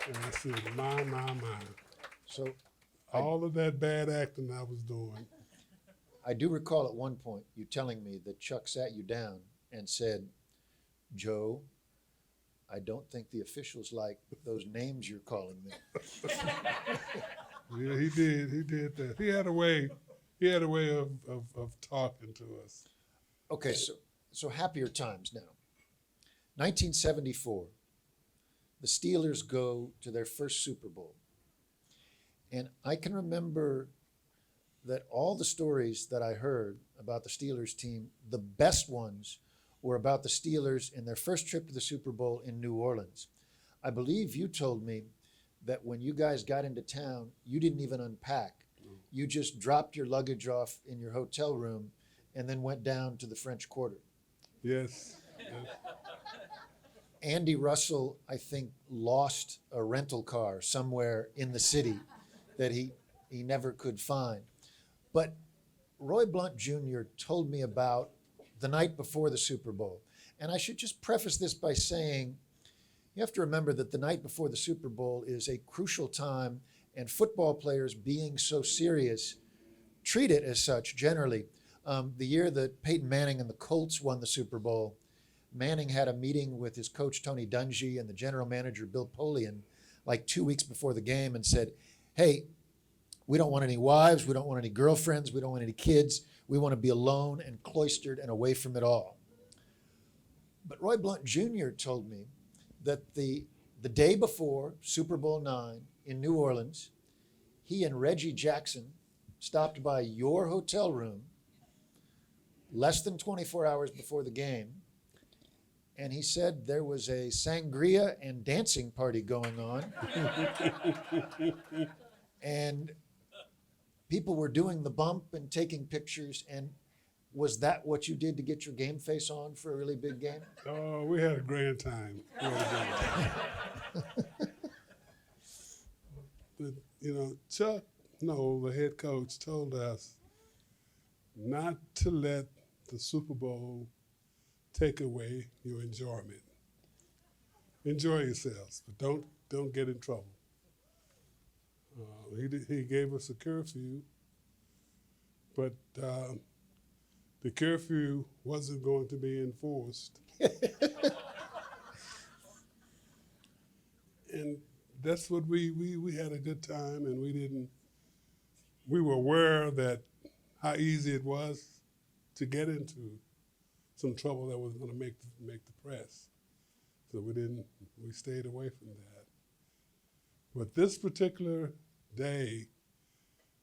And I said, my. So all of that bad acting I was doing. I do recall at one point you telling me that Chuck sat you down and said, Joe, I don't think the officials like those names you're calling them. Yeah, he did that. He had a way of talking to us. Okay, so happier times now. 1974, the Steelers go to their first Super Bowl. And I can remember that all the stories that I heard about the Steelers team, the best ones were about the Steelers in their first trip to the Super Bowl in New Orleans. I believe you told me that when you guys got into town, you didn't even unpack. You just dropped your luggage off in your hotel room and then went down to the French Quarter. Yes. Andy Russell, I think, lost a rental car somewhere in the city that he never could find. But Roy Blunt Jr. told me about the night before the Super Bowl. And I should just preface this by saying, you have to remember that the night before the Super Bowl is a crucial time, and football players, being so serious, treat it as such generally. The year that Peyton Manning and the Colts won the Super Bowl, Manning had a meeting with his coach Tony Dungy and the general manager Bill Polian like 2 weeks before the game and said, hey, we don't want any wives, we don't want any girlfriends, we don't want any kids. We want to be alone and cloistered and away from it all. But Roy Blunt Jr. told me that the day before Super Bowl IX in New Orleans, he and Reggie Jackson stopped by your hotel room less than 24 hours before the game, and he said there was a sangria and dancing party going on. And people were doing the bump and taking pictures. And was that what you did to get your game face on for a really big game? Oh, we had a grand time. We had a grand time. But, you know, Chuck Noll, the head coach, told us not to let the Super Bowl take away your enjoyment. Enjoy yourselves, but don't get in trouble. He gave us a curfew, but the curfew wasn't going to be enforced. And that's what we had a good time, and we were aware that how easy it was to get into some trouble that was going to make the press. So we stayed away from that. But this particular day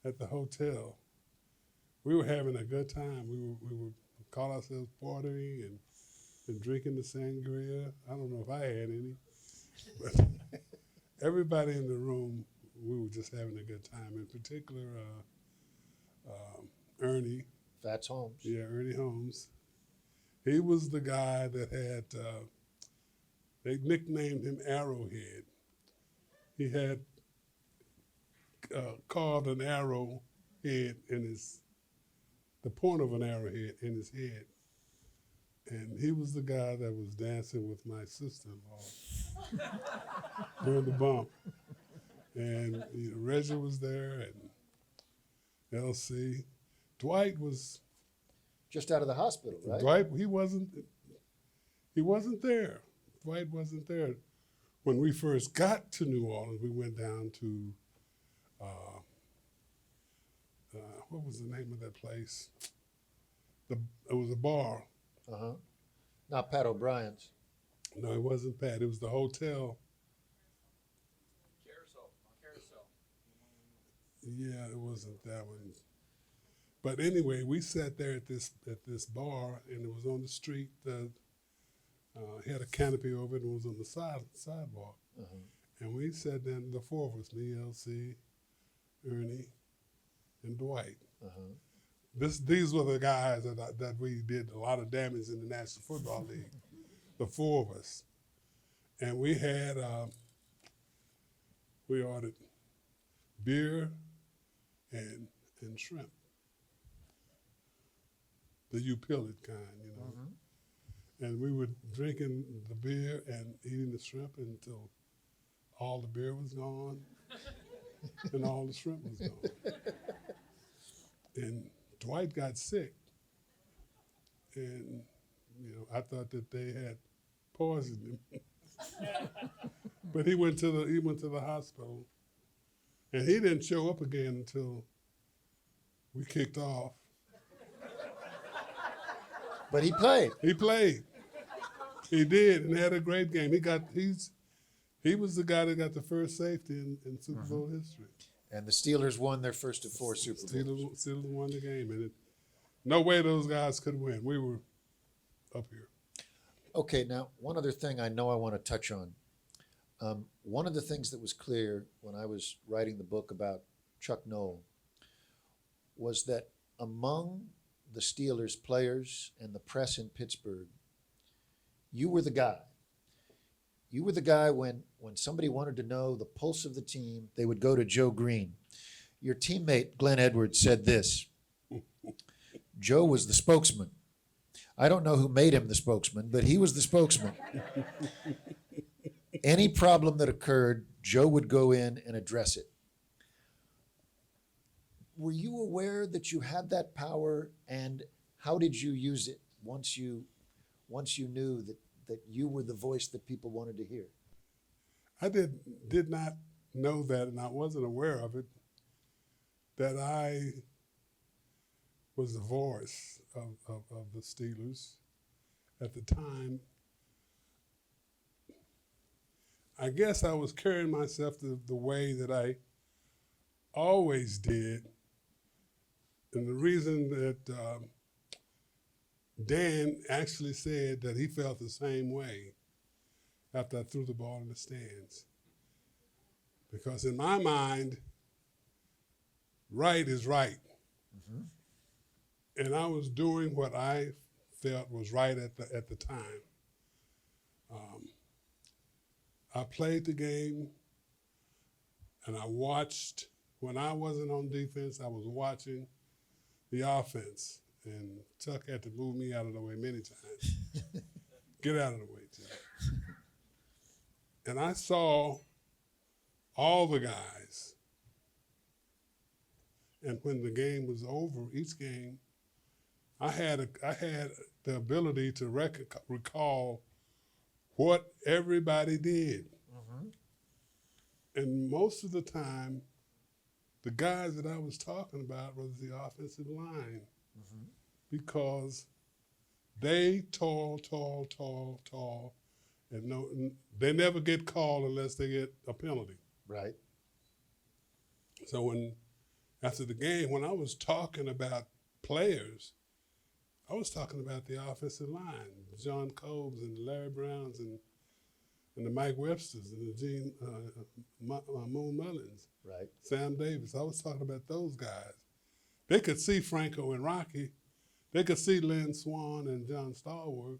at the hotel, we were having a good time. We were call ourselves partying and drinking the sangria. I don't know if I had any, but everybody in the room, we were just having a good time. In particular, Ernie. Fats Holmes. Yeah, Ernie Holmes. He was the guy that had, they nicknamed him Arrowhead. He had carved an arrow head in the point of an arrowhead in his head. And he was the guy that was dancing with my sister-in-law during the bump. And Reggie was there, and LC. Dwight was just out of the hospital, right? Dwight, he wasn't there. Dwight wasn't there. When we first got to New Orleans, we went down to, what was the name of that place? It was a bar. Uh-huh. Not Pat O'Brien's. No, it wasn't Pat. It was the hotel. Carousel. Yeah, it wasn't that one. But anyway, we sat there at this bar, and it was on the street. Had a canopy over it, and it was on the sidewalk. Uh-huh. And we sat down, the four of us, me, LC, Ernie, and Dwight. Uh-huh. These were the guys that we did a lot of damage in the National Football League, the four of us. And we had, we ordered beer and shrimp. The you peel it kind, you know. Mm-hmm. And we were drinking the beer and eating the shrimp until all the beer was gone and all the shrimp was gone. And Dwight got sick. And, I thought that they had poisoned him. But he went to the hospital, and he didn't show up again until we kicked off. But he played. He played. He did, and had a great game. He was the guy that got the first safety in Super Bowl history. And the Steelers won their first of 4 Super Bowls. Steelers won the game, and no way those guys could win. We were up here. Okay, now one other thing I know I want to touch on. One of the things that was clear when I was writing the book about Chuck Noll was that among the Steelers players and the press in Pittsburgh, you were the guy. You were the guy when somebody wanted to know the pulse of the team, they would go to Joe Greene. Your teammate, Glenn Edwards, said this: Joe was the spokesman. I don't know who made him the spokesman, but he was the spokesman. Any problem that occurred, Joe would go in and address it. Were you aware that you had that power, and how did you use it once you knew that you were the voice that people wanted to hear? I did not know that, and I wasn't aware of it, that I was the voice of the Steelers at the time. I guess I was carrying myself the way that I always did. And the reason that Dan actually said that he felt the same way after I threw the ball in the stands. Because in my mind, right is right. Mm-hmm. And I was doing what I felt was right at the time. I played the game, and I watched. When I wasn't on defense, I was watching the offense, and Chuck had to move me out of the way many times. Get out of the way, Chuck. And I saw all the guys. And when the game was over, each game, I had the ability to recall what everybody did. Mm-hmm. And most of the time, the guys that I was talking about was the offensive line. Mm-hmm. Because they tall, and they never get called unless they get a penalty. Right. So after the game, when I was talking about players, I was talking about the offensive line, John Cobes and Larry Browns and the Mike Websters and the Gene Moon Mullins, right? Sam Davis. I was talking about those guys. They could see Franco and Rocky. They could see Lynn Swan and John Stallworth.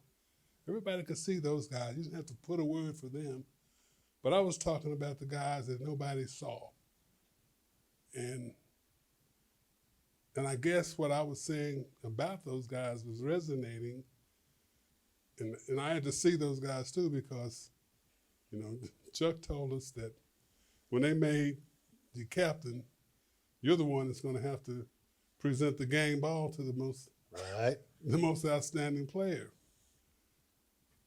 Everybody could see those guys. You didn't have to put a word for them. But I was talking about the guys that nobody saw. And I guess what I was saying about those guys was resonating. And I had to see those guys too, because, Chuck told us that when they made you captain, you're the one that's going to have to present the game ball to the most outstanding player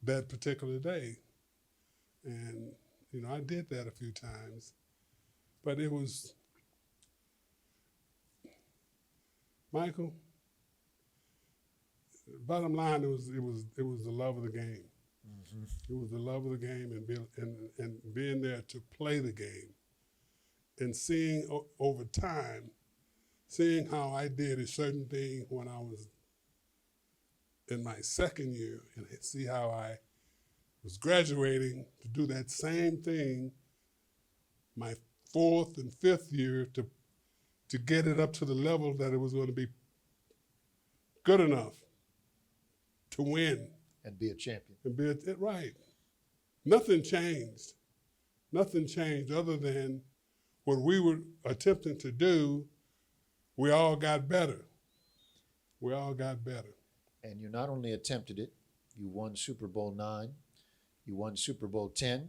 that particular day. And, I did that a few times. But it was, Michael, bottom line, it was the love of the game. Mm-hmm. It was the love of the game and being there to play the game. And seeing over time, seeing how I did a certain thing when I was in my second year, and see how I was graduating to do that same thing my fourth and fifth year to get it up to the level that it was going to be good enough to win. And be a champion. And right. Nothing changed. Nothing changed other than what we were attempting to do. We all got better. We all got better. And you not only attempted it, you won Super Bowl IX, you won Super Bowl X,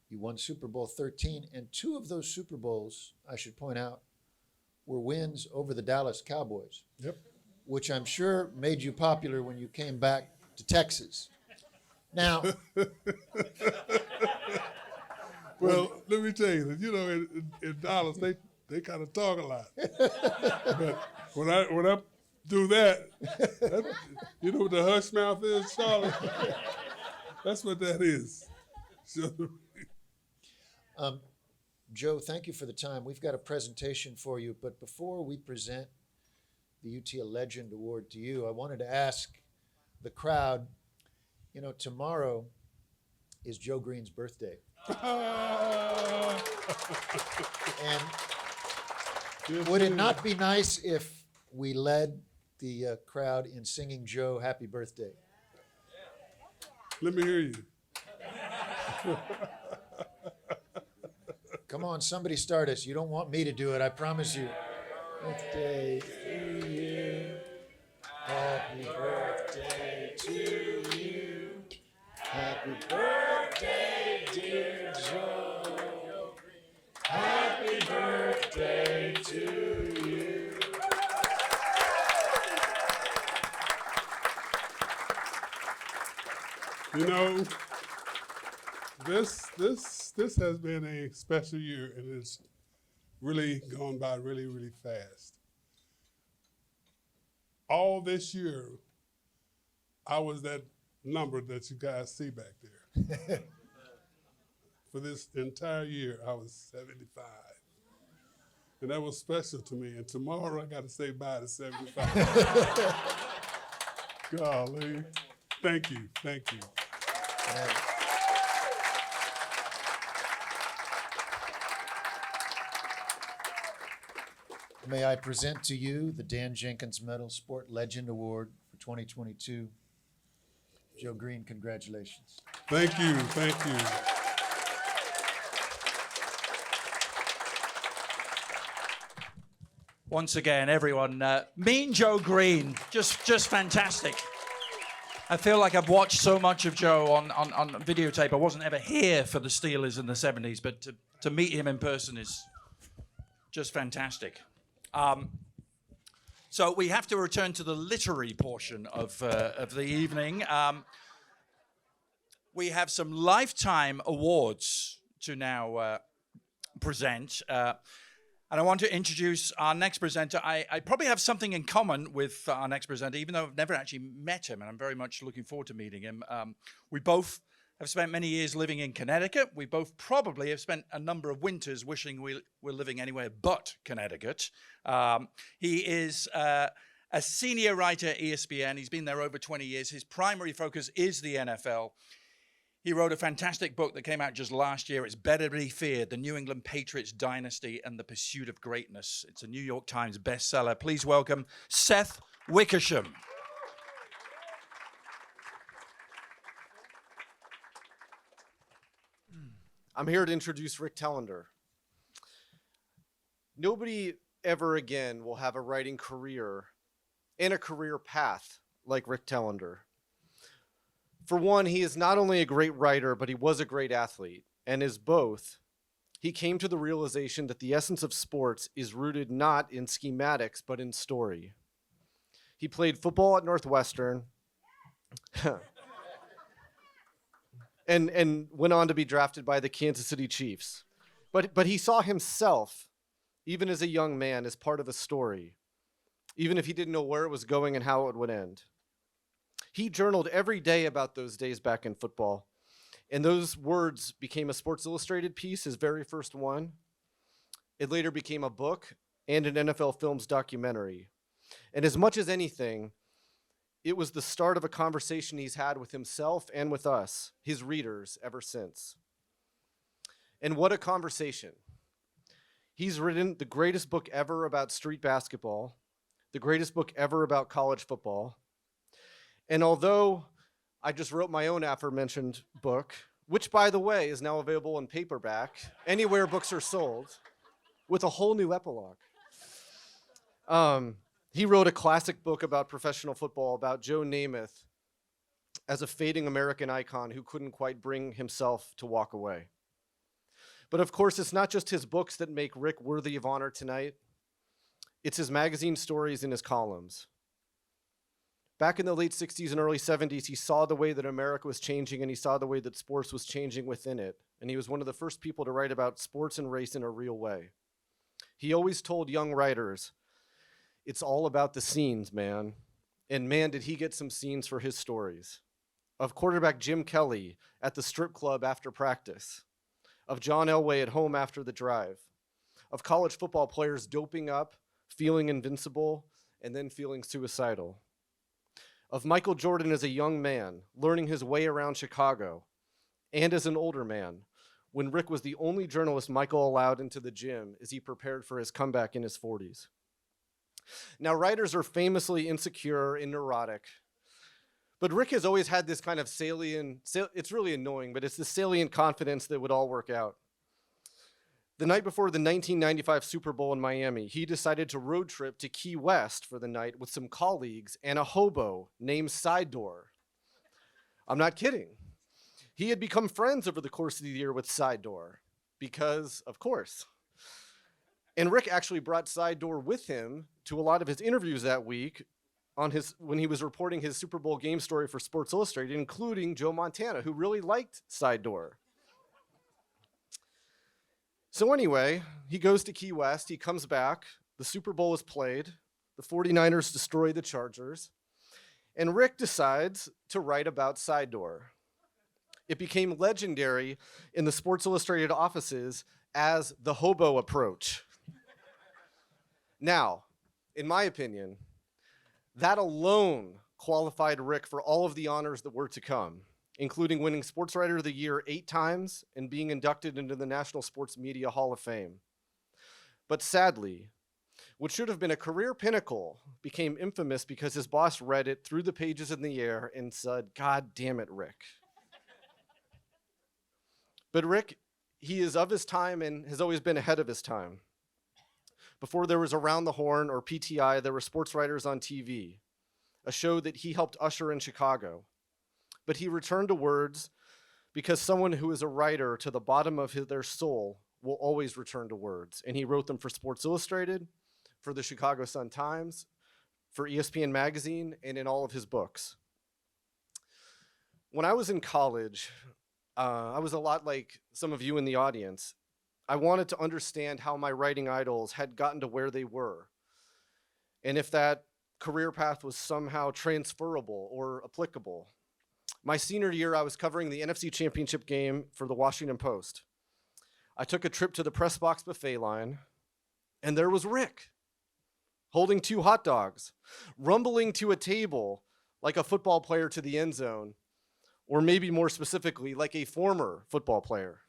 you won Super Bowl 13, and two of those Super Bowls, I should point out, were wins over the Dallas Cowboys. Yep. Which I'm sure made you popular when you came back to Texas. Now, well, let me tell you that, in Dallas, they kind of talk a lot. But when I do that, you know what the hush mouth is, Charlotte? That's what that is. So, Joe, thank you for the time. We've got a presentation for you, but before we present the UT Legend Award to you, I wanted to ask the crowd, tomorrow is Joe Greene's birthday. And would it not be nice if we led the crowd in singing Joe happy birthday? Let me hear you. Come on, somebody start us. You don't want me to do it, I promise you. Birthday to you. Happy birthday to you. Happy birthday, dear Joe. Happy birthday to you. You know, this has been a special year, and it's really gone by really, really fast. All this year, I was that number that you guys see back there. For this entire year, I was 75. And that was special to me. And tomorrow, I got to say bye to 75. Golly. Thank you. Thank you. May I present to you the Dan Jenkins Medal Sport Legend Award for 2022. Joe Greene, congratulations. Thank you. Thank you. Once again, everyone, Mean Joe Greene, just fantastic. I feel like I've watched so much of Joe on videotape. I wasn't ever here for the Steelers in the 70s, but to meet him in person is just fantastic. So we have to return to the literary portion of the evening. We have some lifetime awards to now present. And I want to introduce our next presenter. I probably have something in common with our next presenter, even though I've never actually met him, and I'm very much looking forward to meeting him. We both have spent many years living in Connecticut. We both probably have spent a number of winters wishing we were living anywhere but Connecticut. He is a senior writer at ESPN. He's been there over 20 years. His primary focus is the NFL. He wrote a fantastic book that came out just last year. It's Better Be Feared, The New England Patriots Dynasty and the Pursuit of Greatness. It's a New York Times bestseller. Please welcome Seth Wickersham. I'm here to introduce Rick Telander. Nobody ever again will have a writing career and a career path like Rick Telander. For one, he is not only a great writer, but he was a great athlete, and as both, he came to the realization that the essence of sports is rooted not in schematics, but in story. He played football at Northwestern and went on to be drafted by the Kansas City Chiefs. But he saw himself, even as a young man, as part of a story, even if he didn't know where it was going and how it would end. He journaled every day about those days back in football, and those words became a Sports Illustrated piece, his very first one. It later became a book and an NFL Films documentary. And as much as anything, it was the start of a conversation he's had with himself and with us, his readers, ever since. And what a conversation. He's written the greatest book ever about street basketball, the greatest book ever about college football. And although I just wrote my own aforementioned book, which, by the way, is now available in paperback, anywhere books are sold, with a whole new epilogue. He wrote a classic book about professional football, about Joe Namath as a fading American icon who couldn't quite bring himself to walk away. But of course, it's not just his books that make Rick worthy of honor tonight. It's his magazine stories and his columns. Back in the late 60s and early 70s, he saw the way that America was changing, and he saw the way that sports was changing within it. And he was one of the first people to write about sports and race in a real way. He always told young writers, it's all about the scenes, man. And man, did he get some scenes for his stories. Of quarterback Jim Kelly at the strip club after practice. Of John Elway at home after the drive. Of college football players doping up, feeling invincible, and then feeling suicidal. Of Michael Jordan as a young man, learning his way around Chicago, and as an older man, when Rick was the only journalist Michael allowed into the gym as he prepared for his comeback in his 40s. Now, writers are famously insecure and neurotic, But Rick has always had this kind of it's really annoying, but it's this salient confidence that would all work out. The night before the 1995 Super Bowl in Miami, he decided to road trip to Key West for the night with some colleagues and a hobo named Side Door. I'm not kidding. He had become friends over the course of the year with Side Door because, of course. And Rick actually brought Side Door with him to a lot of his interviews that week when he was reporting his Super Bowl game story for Sports Illustrated, including Joe Montana, who really liked Side Door. So anyway, he goes to Key West, he comes back, the Super Bowl is played, the 49ers destroy the Chargers, and Rick decides to write about Side Door. It became legendary in the Sports Illustrated offices as the hobo approach. Now, in my opinion, that alone qualified Rick for all of the honors that were to come, including winning Sportswriter of the Year 8 times and being inducted into the National Sports Media Hall of Fame. But sadly, what should have been a career pinnacle became infamous because his boss read it, threw the pages in the air, and said, "God damn it, Rick." But Rick, he is of his time and has always been ahead of his time. Before there was Around the Horn or PTI, there were Sports Writers on TV, a show that he helped usher in Chicago. But he returned to words because someone who is a writer to the bottom of their soul will always return to words. And he wrote them for Sports Illustrated, for the Chicago Sun-Times, for ESPN Magazine, and in all of his books. When I was in college, I was a lot like some of you in the audience. I wanted to understand how my writing idols had gotten to where they were, and if that career path was somehow transferable or applicable. My senior year, I was covering the NFC Championship game for the Washington Post. I took a trip to the press box buffet line, and there was Rick, holding 2 hot dogs, rumbling to a table like a football player to the end zone, or maybe more specifically, like a former football player.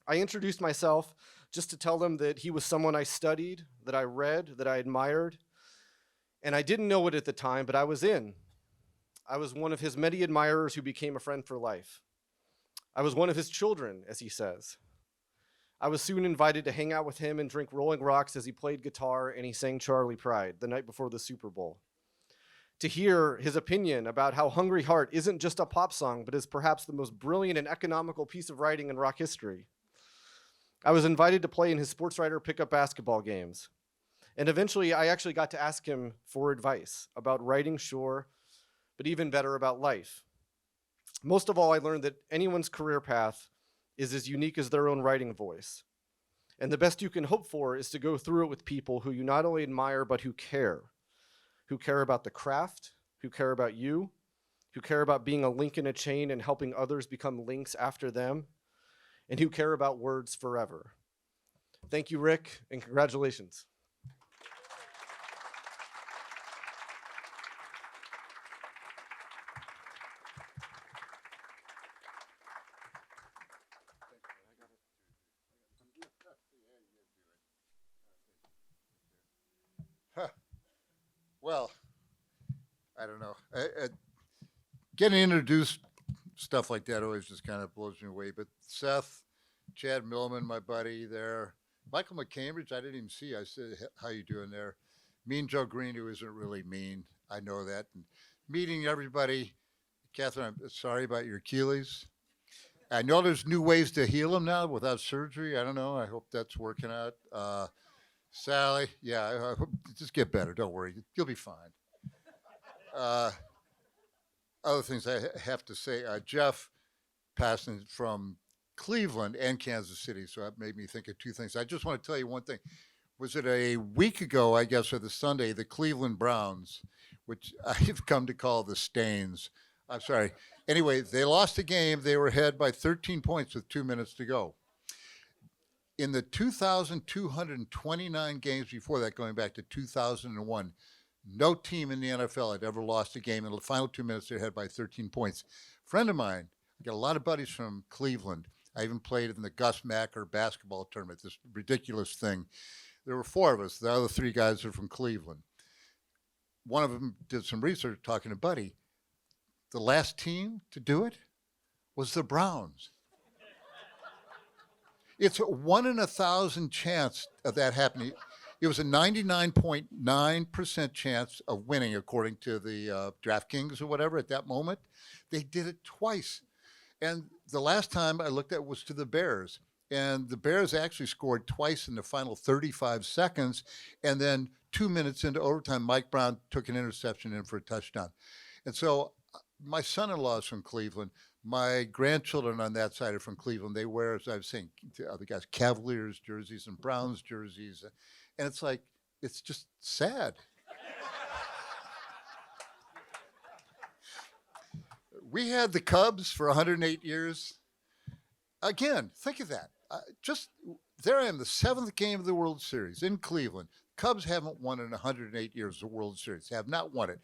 I introduced myself just to tell them that he was someone I studied, that I read, that I admired, and I didn't know it at the time, but I was in. I was one of his many admirers who became a friend for life. I was one of his children, as he says. I was soon invited to hang out with him and drink Rolling Rocks as he played guitar and he sang Charlie Pride the night before the Super Bowl. To hear his opinion about how Hungry Heart isn't just a pop song, but is perhaps the most brilliant and economical piece of writing in rock history. I was invited to play in his Sportswriter pickup basketball games. And eventually I actually got to ask him for advice about writing, sure, but even better about life. Most of all, I learned that anyone's career path is as unique as their own writing voice. And the best you can hope for is to go through it with people who you not only admire, but who care about the craft, who care about you, who care about being a link in a chain and helping others become links after them, and who care about words forever. Thank you, Rick, and congratulations. Well, I don't know. Getting introduced, stuff like that always just kind of blows me away. But Seth, Chad Millman, my buddy there, Michael McCambridge, I didn't even see. I said, "How you doing there?" Mean Joe Greene, who isn't really mean. I know that. And meeting everybody. Catherine, I'm sorry about your Achilles. I know there's new ways to heal them now without surgery. I don't know. I hope that's working out. Sally, yeah, I hope, just get better. Don't worry. You'll be fine. Other things I have to say, Jeff Passan from Cleveland and Kansas City, so that made me think of 2 things. I just want to tell you one thing. Was it a week ago, I guess, or the Sunday, the Cleveland Browns, which I've come to call the Stains. I'm sorry. Anyway, they lost a game. They were ahead by 13 points with 2 minutes to go. In the 2,229 games before that, going back to 2001, no team in the NFL had ever lost a game. In the final 2 minutes, they're ahead by 13 points. Friend of mine, I got a lot of buddies from Cleveland. I even played in the Gus Macker basketball tournament, this ridiculous thing. There were 4 of us. The other 3 guys are from Cleveland. One of them did some research talking to Buddy. the last team to do it was the Browns. It's a 1 in 1,000 chance of that happening. It was a 99.9% chance of winning, according to the DraftKings or whatever at that moment. They did it twice. And the last time I looked at was to the Bears. And the Bears actually scored twice in the final 35 seconds. And then 2 minutes into overtime, Mike Brown took an interception in for a touchdown. And so my son-in-law is from Cleveland. My grandchildren on that side are from Cleveland. They wear, as I was saying, the other guys, Cavaliers jerseys and Browns jerseys. And it's like, it's just sad. We had the Cubs for 108 years. Again, think of that. There I am, the 7th game of the World Series in Cleveland. Cubs haven't won in 108 years the World Series, have not won it.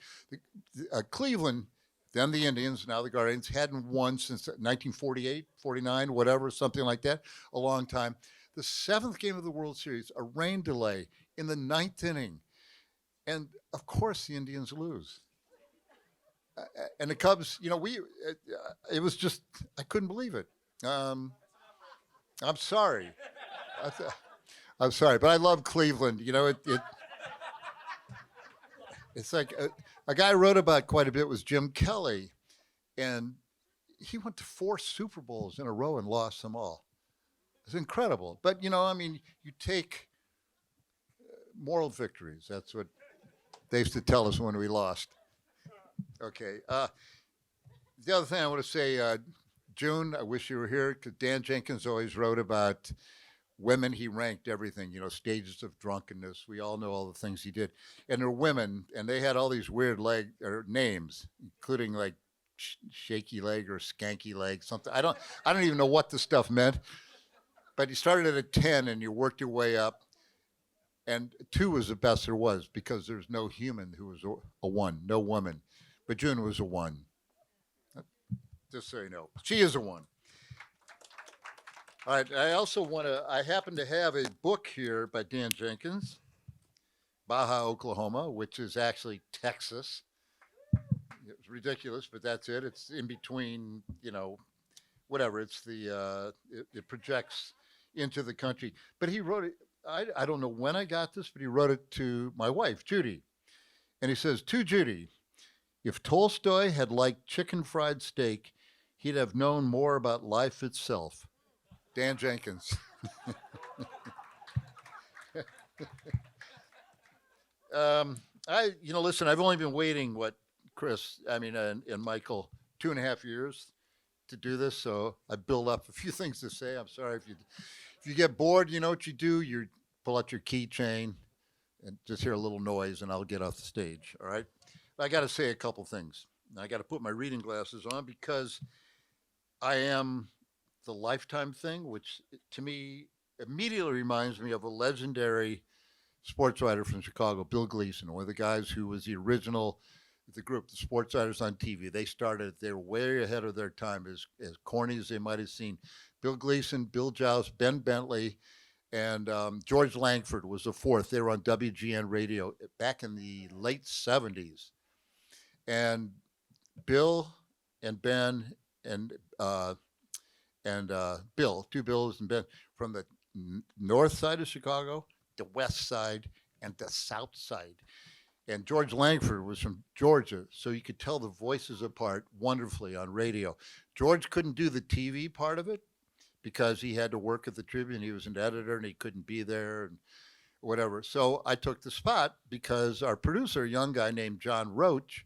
Cleveland, then the Indians, now the Guardians, hadn't won since 1948, 49, whatever, something like that, a long time. The 7th game of the World Series, a rain delay in the 9th inning. And, of course, the Indians lose. And the Cubs, it was just, I couldn't believe it. I'm sorry. I'm sorry, but I love Cleveland. It's like a guy I wrote about quite a bit was Jim Kelly, and he went to 4 Super Bowls in a row and lost them all. It's incredible. But, you take moral victories. That's what they used to tell us when we lost. Okay. The other thing I want to say, June, I wish you were here, because Dan Jenkins always wrote about women. He ranked everything, stages of drunkenness. We all know all the things he did. And they're women, and they had all these weird names, including like shaky leg or skanky leg, something. I don't even know what the stuff meant. But you started at a 10 and you worked your way up. And 2 was the best there was, because there's no human who was a 1, no woman. But June was a 1. Just so you know, she is a 1. All right, I happen to have a book here by Dan Jenkins, Baja, Oklahoma, which is actually Texas. It's ridiculous, but that's it. It's in between, whatever. It's it projects into the country. But he wrote it, I don't know when I got this, but he wrote it to my wife, Judy. And he says, "To Judy, if Tolstoy had liked chicken fried steak, he'd have known more about life itself." Dan Jenkins. Listen, I've only been waiting, and Michael, 2.5 years to do this, so I built up a few things to say. I'm sorry if you get bored. You know what you do? You pull out your keychain and just hear a little noise, and I'll get off the stage, all right? I got to say a couple things. I got to put my reading glasses on, because I am the Lifetime thing, which to me immediately reminds me of a legendary sports writer from Chicago, Bill Gleason, one of the guys who was the original, the group, the Sports Writers on TV. They were way ahead of their time, as corny as they might have seemed. Bill Gleason, Bill Joust, Ben Bentley, and George Langford was the 4th. They were on WGN radio back in the late 70s. And Bill and Ben and Bill, 2 Bills and Ben, from the north side of Chicago, the west side, and the south side. And George Langford was from Georgia, so you could tell the voices apart wonderfully on radio. George couldn't do the TV part of it because he had to work at the Tribune. He was an editor and he couldn't be there and whatever. So I took the spot because our producer, a young guy named John Roach,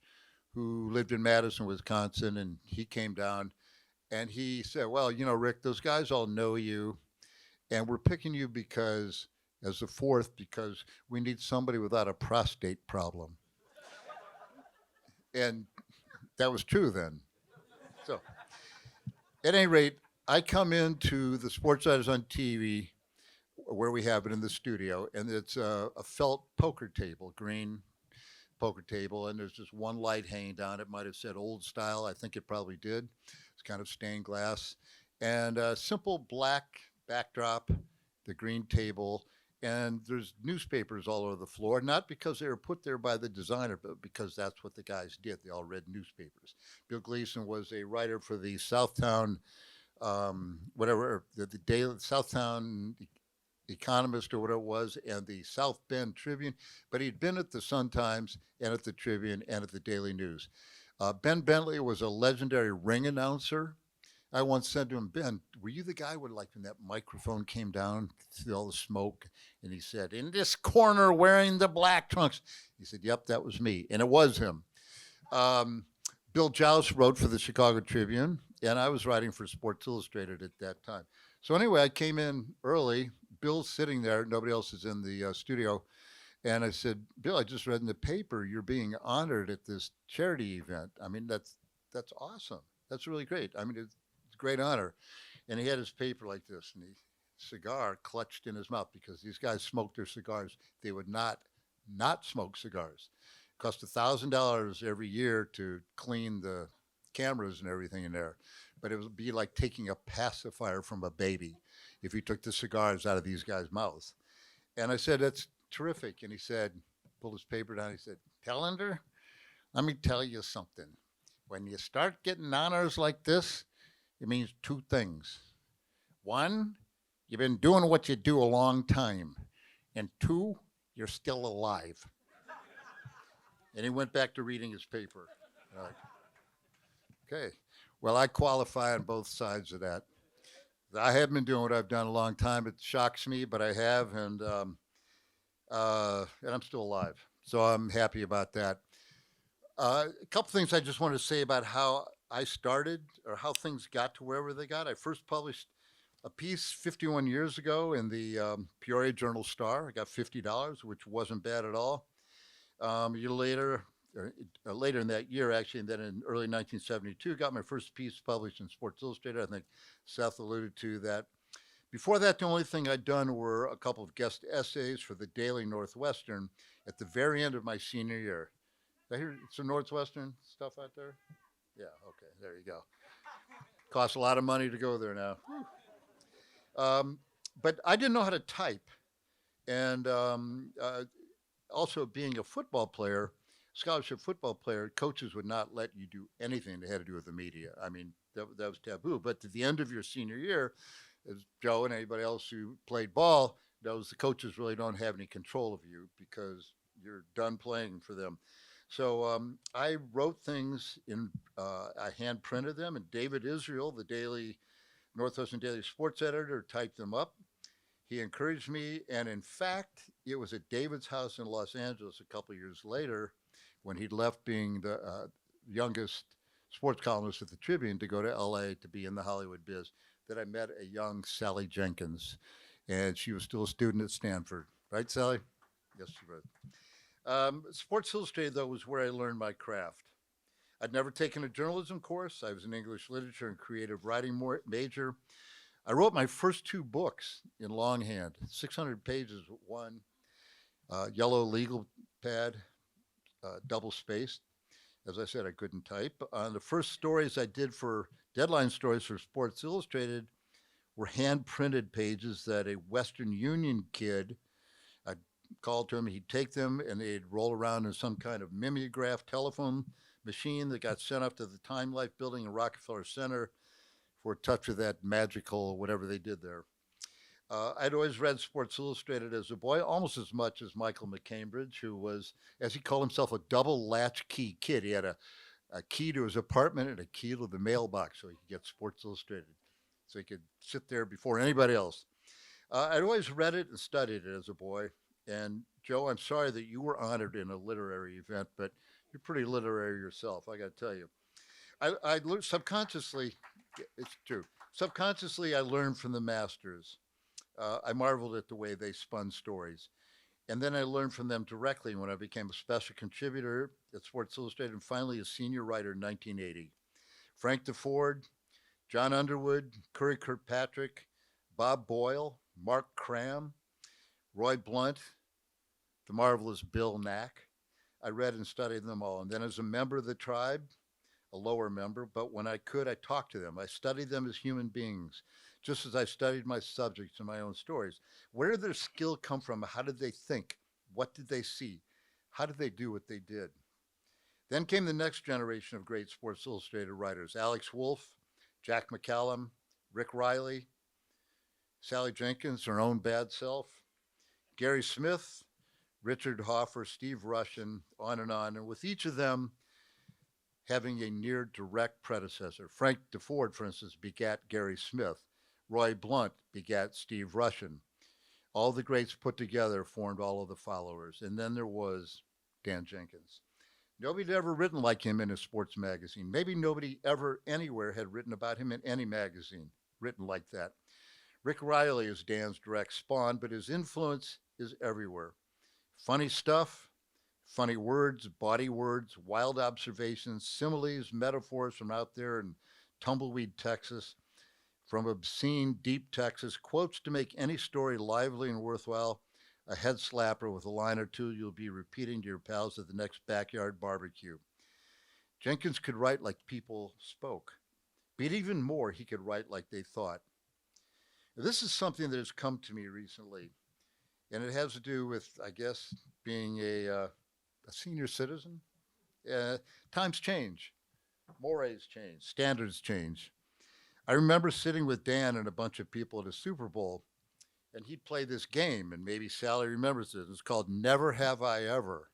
who lived in Madison, Wisconsin, and he came down and he said, "Well, Rick, those guys all know you, and we're picking you because, as the 4th, because we need somebody without a prostate problem." And that was true then. So, at any rate, I come into the Sports Writers on TV, where we have it in the studio, and it's a felt poker table, green poker table, and there's just one light hanging down. It might have said old style. I think it probably did. It's kind of stained glass. And a simple black backdrop, the green table, And there's newspapers all over the floor, not because they were put there by the designer, but because that's what the guys did. They all read newspapers. Bill Gleason was a writer for the Southtown, the Daily Southtown Economist or whatever it was, and the South Bend Tribune. But he'd been at the Sun-Times and at the Tribune and at the Daily News. Ben Bentley was a legendary ring announcer. I once said to him, Ben, were you the guy when that microphone came down through all the smoke? And he said, in this corner wearing the black trunks. He said, yep, that was me. And it was him. Bill Joust wrote for the Chicago Tribune, and I was writing for Sports Illustrated at that time. So anyway, I came in early. Bill's sitting there. Nobody else is in the studio. And I said, Bill, I just read in the paper you're being honored at this charity event. I mean, that's awesome. That's really great. I mean, it's a great honor. And he had his paper like this, and cigar clutched in his mouth, because these guys smoked their cigars. They would not smoke cigars. It cost $1,000 every year to clean the cameras and everything in there. But it would be like taking a pacifier from a baby if you took the cigars out of these guys' mouths. And I said, that's terrific. And he said, pulled his paper down, he said, Telander, let me tell you something. When you start getting honors like this, it means two things. One, you've been doing what you do a long time. And two, you're still alive. And he went back to reading his paper. Okay. Well, I qualify on both sides of that. I haven't been doing what I've done a long time. It shocks me, but I have, and I'm still alive. So I'm happy about that. A couple things I just wanted to say about how I started, or how things got to wherever they got. I first published a piece 51 years ago in the Peoria Journal-Star. I got $50, which wasn't bad at all. A year later, later in that year, actually, and then in early 1972, got my first piece published in Sports Illustrated. I think Seth alluded to that. Before that, the only thing I'd done were a couple of guest essays for the Daily Northwestern at the very end of my senior year. Did I hear some Northwestern stuff out there? Yeah, okay, there you go. Costs a lot of money to go there now. But I didn't know how to type. And also being a football player, scholarship football player, coaches would not let you do anything that had to do with the media. I mean, that was taboo. But at the end of your senior year, as Joe and anybody else who played ball knows, the coaches really don't have any control of you because you're done playing for them. So I wrote things I hand printed them, and David Israel, the Northwestern Daily Sports editor, typed them up. He encouraged me, and in fact, it was at David's house in Los Angeles a couple of years later, when he'd left being the youngest sports columnist at the Tribune to go to LA to be in the Hollywood biz, that I met a young Sally Jenkins, and she was still a student at Stanford. Right, Sally? Yes, she was. Sports Illustrated, though, was where I learned my craft. I'd never taken a journalism course. I was an English literature and creative writing major. I wrote my first two books in longhand, 600 pages with one, yellow legal pad, double-spaced. As I said, I couldn't type. The first stories I did for deadline stories for Sports Illustrated were hand-printed pages that a Western Union kid, I'd call to him, he'd take them, and they'd roll around in some kind of mimeograph telephone machine that got sent up to the Time Life building in Rockefeller Center for a touch of that magical whatever they did there. I'd always read Sports Illustrated as a boy, almost as much as Michael McCambridge, who was, as he called himself, a double latchkey kid. He had a key to his apartment and a key to the mailbox so he could get Sports Illustrated, so he could sit there before anybody else. I'd always read it and studied it as a boy. And Joe, I'm sorry that you were honored in a literary event, but you're pretty literary yourself, I got to tell you. I learned subconsciously, it's true, subconsciously I learned from the masters. I marveled at the way they spun stories. And then I learned from them directly when I became a special contributor at Sports Illustrated and finally a senior writer in 1980. Frank DeFord, John Underwood, Curry Kirkpatrick, Bob Boyle, Mark Cram, Roy Blunt, the marvelous Bill Knack. I read and studied them all. And then as a member of the tribe, a lower member, but when I could, I talked to them. I studied them as human beings, just as I studied my subjects and my own stories. Where did their skill come from? How did they think? What did they see? How did they do what they did? Then came the next generation of great Sports Illustrated writers: Alex Wolff, Jack McCallum, Rick Riley, Sally Jenkins, her own bad self, Gary Smith, Richard Hoffer, Steve Rushin, on. And with each of them having a near direct predecessor. Frank DeFord, for instance, begat Gary Smith. Roy Blunt begat Steve Rushin. All the greats put together formed all of the followers. And then there was Dan Jenkins. Nobody had ever written like him in a sports magazine. Maybe nobody ever anywhere had written about him in any magazine, written like that. Rick Riley is Dan's direct spawn, but his influence is everywhere. Funny stuff, funny words, body words, wild observations, similes, metaphors from out there in tumbleweed Texas, from obscene deep Texas, quotes to make any story lively and worthwhile, a head slapper with a line or two you'll be repeating to your pals at the next backyard barbecue. Jenkins could write like people spoke, but even more, he could write like they thought. This is something that has come to me recently, and it has to do with, I guess, being a senior citizen. Times change, mores change, standards change. I remember sitting with Dan and a bunch of people at a Super Bowl, and he'd play this game, and maybe Sally remembers it. It's called Never Have I Ever.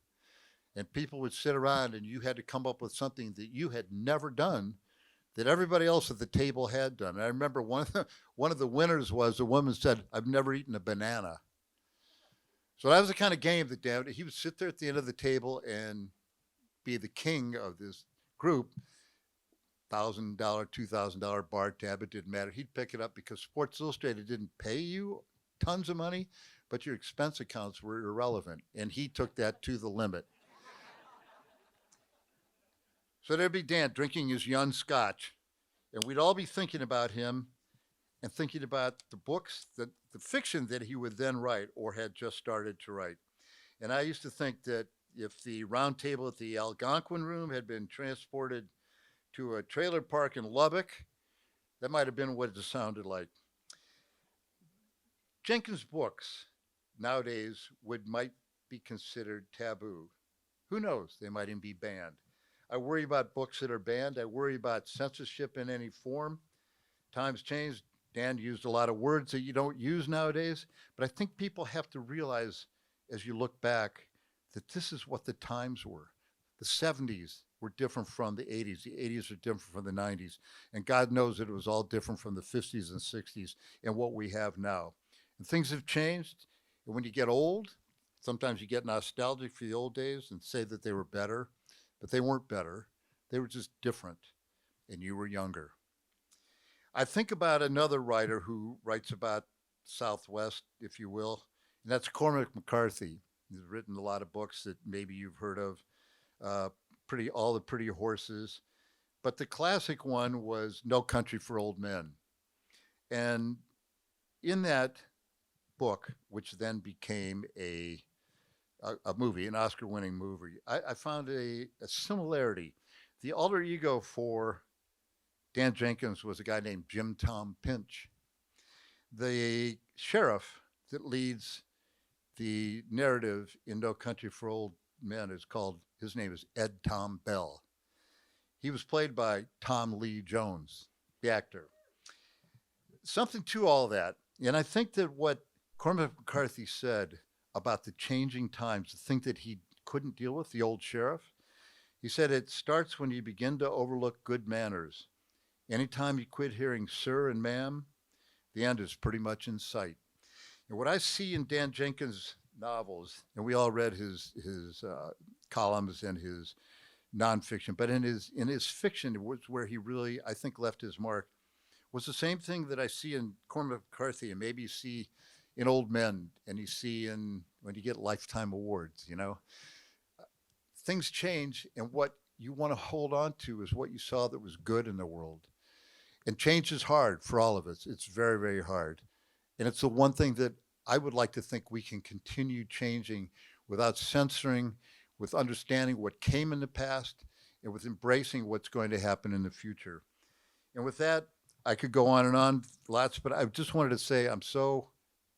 And people would sit around, and you had to come up with something that you had never done that everybody else at the table had done. And I remember one of the winners was a woman said, "I've never eaten a banana." So that was the kind of game that Dan, he would sit there at the end of the table and be the king of this group. $1,000, $2,000 bar tab, it didn't matter. He'd pick it up because Sports Illustrated didn't pay you tons of money, but your expense accounts were irrelevant. And he took that to the limit. So there'd be Dan drinking his young scotch, and we'd all be thinking about him and thinking about the books, the fiction that he would then write or had just started to write. And I used to think that if the round table at the Algonquin Room had been transported to a trailer park in Lubbock, that might have been what it sounded like. Jenkins' books nowadays might be considered taboo. Who knows? They might even be banned. I worry about books that are banned. I worry about censorship in any form. Times change. Dan used a lot of words that you don't use nowadays, but I think people have to realize as you look back that this is what the times were. The 70s were different from the 80s. The 80s are different from the 90s. And God knows that it was all different from the 50s and 60s and what we have now. And things have changed. And when you get old, sometimes you get nostalgic for the old days and say that they were better, but they weren't better. They were just different, and you were younger. I think about another writer who writes about Southwest, if you will, and that's Cormac McCarthy. He's written a lot of books that maybe you've heard of, All the Pretty Horses. But the classic one was No Country for Old Men. And in that book, which then became a movie, an Oscar-winning movie, I found a similarity. The alter ego for Dan Jenkins was a guy named Jim Tom Pinch. The sheriff that leads the narrative in No Country for Old Men his name is Ed Tom Bell. He was played by Tom Lee Jones, the actor. Something to all that. And I think that what Cormac McCarthy said about the changing times, the thing that he couldn't deal with, the old sheriff, he said it starts when you begin to overlook good manners. Anytime you quit hearing sir and ma'am, the end is pretty much in sight. And what I see in Dan Jenkins' novels, and we all read his columns and his nonfiction, but in his fiction was where he really, I think, left his mark, was the same thing that I see in Cormac McCarthy and maybe you see in Old Men and you see when you get Lifetime Awards, Things change, and what you want to hold on to is what you saw that was good in the world. And change is hard for all of us. It's very, very hard. And it's the one thing that I would like to think we can continue changing without censoring, with understanding what came in the past, and with embracing what's going to happen in the future. And with that, I could go on and on lots, but I just wanted to say I'm so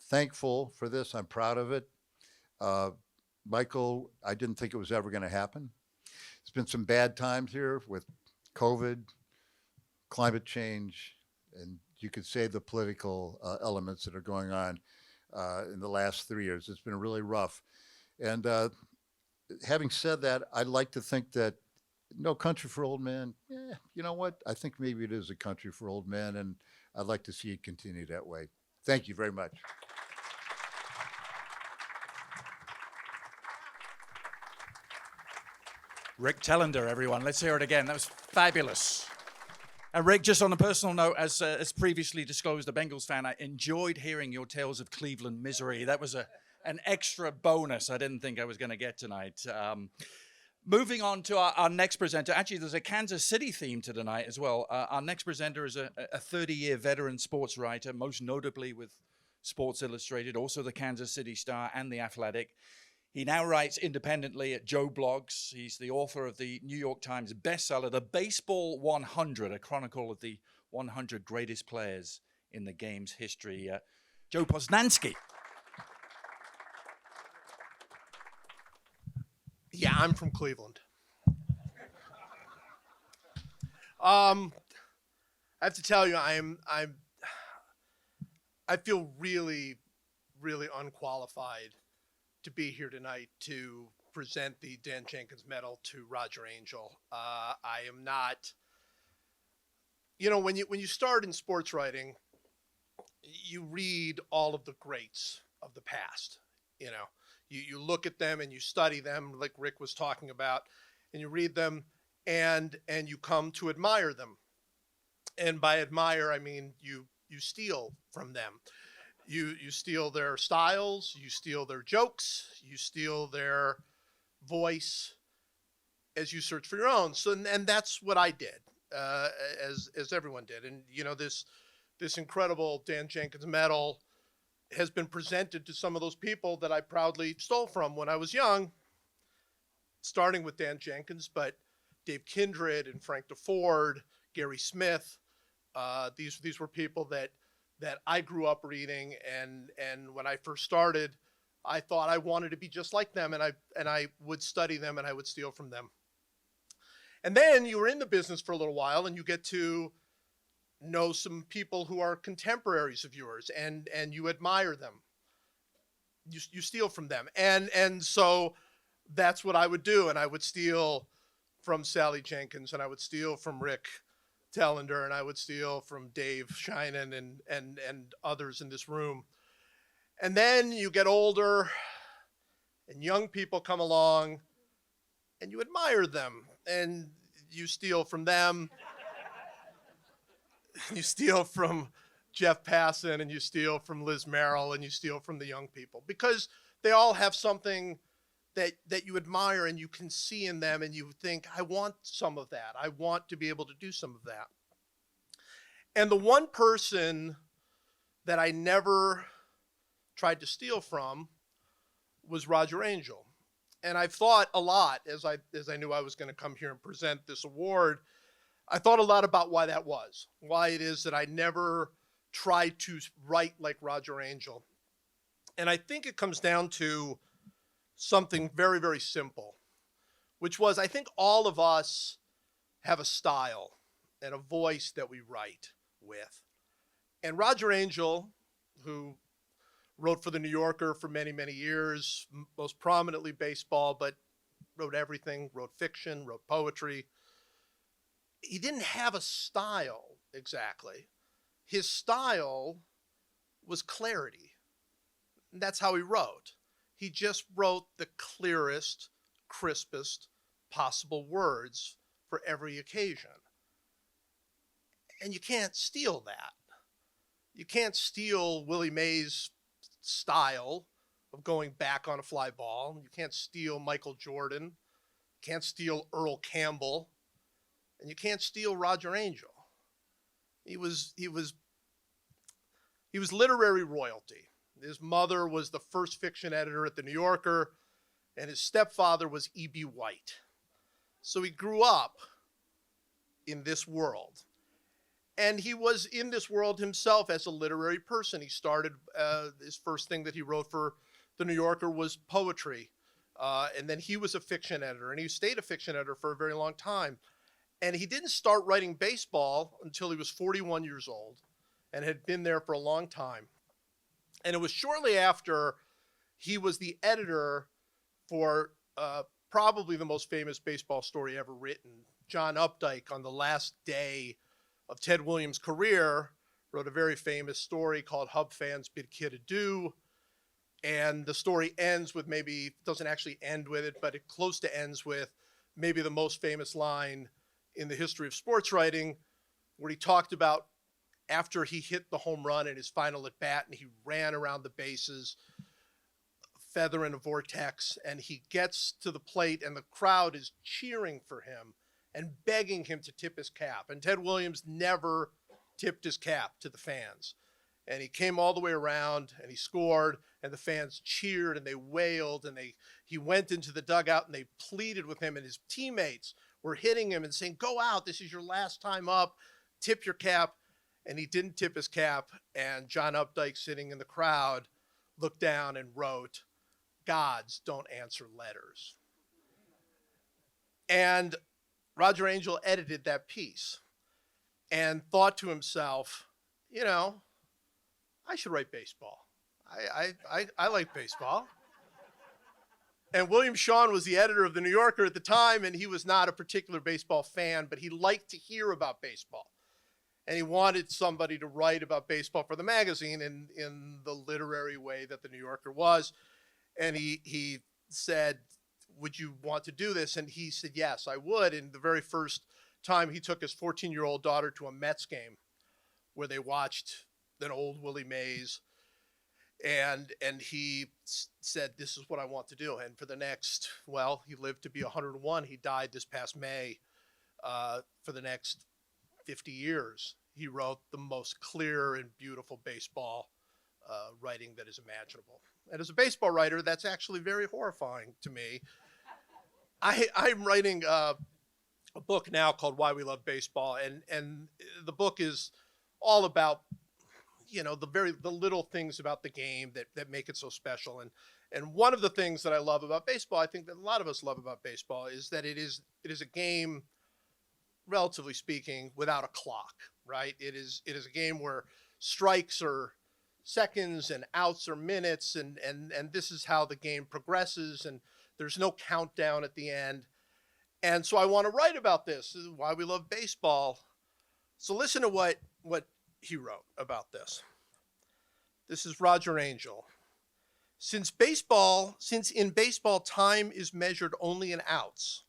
thankful for this. I'm proud of it. Michael, I didn't think it was ever going to happen. It's been some bad times here with COVID, climate change, and you could say the political elements that are going on in the last 3 years. It's been really rough. And having said that, I'd like to think that No Country for Old Men, you know what? I think maybe it is a country for old men, and I'd like to see it continue that way. Thank you very much. Rick Telander, everyone. Let's hear it again. That was fabulous. And Rick, just on a personal note, as previously disclosed, a Bengals fan, I enjoyed hearing your tales of Cleveland misery. That was an extra bonus I didn't think I was going to get tonight. Moving on to our next presenter. Actually, there's a Kansas City theme to tonight as well. Our next presenter is a 30-year veteran sports writer, most notably with Sports Illustrated, also the Kansas City Star and The Athletic. He now writes independently at Joe Blogs. He's the author of the New York Times bestseller, The Baseball 100, a chronicle of the 100 greatest players in the game's history. Joe Posnanski. Yeah, I'm from Cleveland. I have to tell you, I feel really, really unqualified to be here tonight to present the Dan Jenkins Medal to Roger Angell. I am not, when you start in sports writing, you read all of the greats of the past, You look at them and you study them, like Rick was talking about, and you read them and you come to admire them. And by admire, I mean you steal from them. You steal their styles, you steal their jokes, you steal their voice as you search for your own. So, and that's what I did, as everyone did. And this incredible Dan Jenkins Medal has been presented to some of those people that I proudly stole from when I was young, starting with Dan Jenkins, but Dave Kindred and Frank DeFord, Gary Smith. These were people that I grew up reading, and when I first started, I thought I wanted to be just like them, and I would study them and I would steal from them. And then you were in the business for a little while, and you get to know some people who are contemporaries of yours, and you admire them. You steal from them, and so that's what I would do, and I would steal from Sally Jenkins, and I would steal from Rick Telander, and I would steal from Dave Sheinin and others in this room. And then you get older, and young people come along, and you admire them, and you steal from them. You steal from Jeff Passan, and you steal from Liz Merrill, and you steal from the young people, because they all have something that you admire and you can see in them, and you think, I want some of that. I want to be able to do some of that. And the one person that I never tried to steal from was Roger Angell. And I've thought a lot as I knew I was going to come here and present this award. I thought a lot about why that was, why it is that I never tried to write like Roger Angell. And I think it comes down to something very, very simple, which was, I think all of us have a style and a voice that we write with. And Roger Angell, who wrote for The New Yorker for many, many years, most prominently baseball, but wrote everything, wrote fiction, wrote poetry. He didn't have a style exactly. His style was clarity. And that's how he wrote. He just wrote the clearest, crispest possible words for every occasion. And you can't steal that. You can't steal Willie Mays' style of going back on a fly ball. You can't steal Michael Jordan. You can't steal Earl Campbell. And you can't steal Roger Angell. He was literary royalty. His mother was the first fiction editor at The New Yorker, and his stepfather was E.B. White. So he grew up in this world. And he was in this world himself as a literary person. He started, his first thing that he wrote for The New Yorker was poetry. And then he was a fiction editor, and he stayed a fiction editor for a very long time. And he didn't start writing baseball until he was 41 years old and had been there for a long time. And it was shortly after he was the editor for probably the most famous baseball story ever written. John Updike, on the last day of Ted Williams' career, wrote a very famous story called Hub Fans Bid Kid Adieu. And the story ends with, maybe, doesn't actually end with it, but it close to ends with maybe the most famous line in the history of sports writing, where he talked about after he hit the home run in his final at bat and he ran around the bases, feather in a vortex, and he gets to the plate and the crowd is cheering for him and begging him to tip his cap. And Ted Williams never tipped his cap to the fans. And he came all the way around and he scored, and the fans cheered and they wailed, and he went into the dugout and they pleaded with him, and his teammates were hitting him and saying, "Go out, this is your last time up, tip your cap." And he didn't tip his cap, and John Updike, sitting in the crowd, looked down and wrote, "Gods don't answer letters." And Roger Angell edited that piece and thought to himself, you know, I should write baseball. I like baseball. And William Shawn was the editor of The New Yorker at the time, and he was not a particular baseball fan, but he liked to hear about baseball. And he wanted somebody to write about baseball for the magazine in the literary way that The New Yorker was. And he said, "Would you want to do this?" And he said, "Yes, I would." And the very first time he took his 14-year-old daughter to a Mets game where they watched an old Willie Mays, and he said, "This is what I want to do." And for the next, well, he lived to be 101. He died this past May. For the next 50 years, he wrote the most clear and beautiful baseball writing that is imaginable. And as a baseball writer, that's actually very horrifying to me. I'm writing a book now called Why We Love Baseball, and the book is all about, you know, the little things about the game that make it so special. And one of the things that I love about baseball, I think that a lot of us love about baseball, is that it is a game, relatively speaking, without a clock, right? It is a game where strikes are seconds and outs are minutes, and this is how the game progresses, and there's no countdown at the end. And so I want to write about this. This is why we love baseball. So listen to what he wrote about this. This is Roger Angell. Since in baseball time is measured only in outs,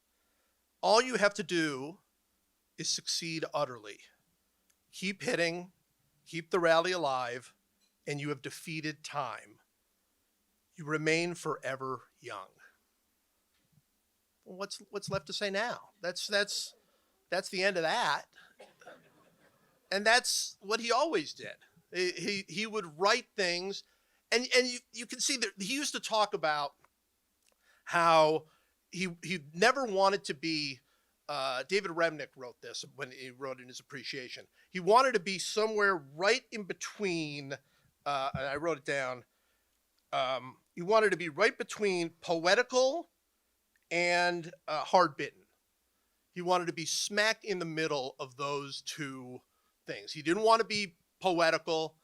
all you have to do is succeed utterly. Keep hitting, keep the rally alive, and you have defeated time. You remain forever young. Well, what's left to say now? That's the end of that. And that's what he always did. He would write things, and you can see that he used to talk about how he never wanted to be, David Remnick wrote this when he wrote in his appreciation. He wanted to be somewhere right in between, and I wrote it down, he wanted to be right between poetical and hard-bitten. He wanted to be smack in the middle of those two things. He didn't want to be poetical,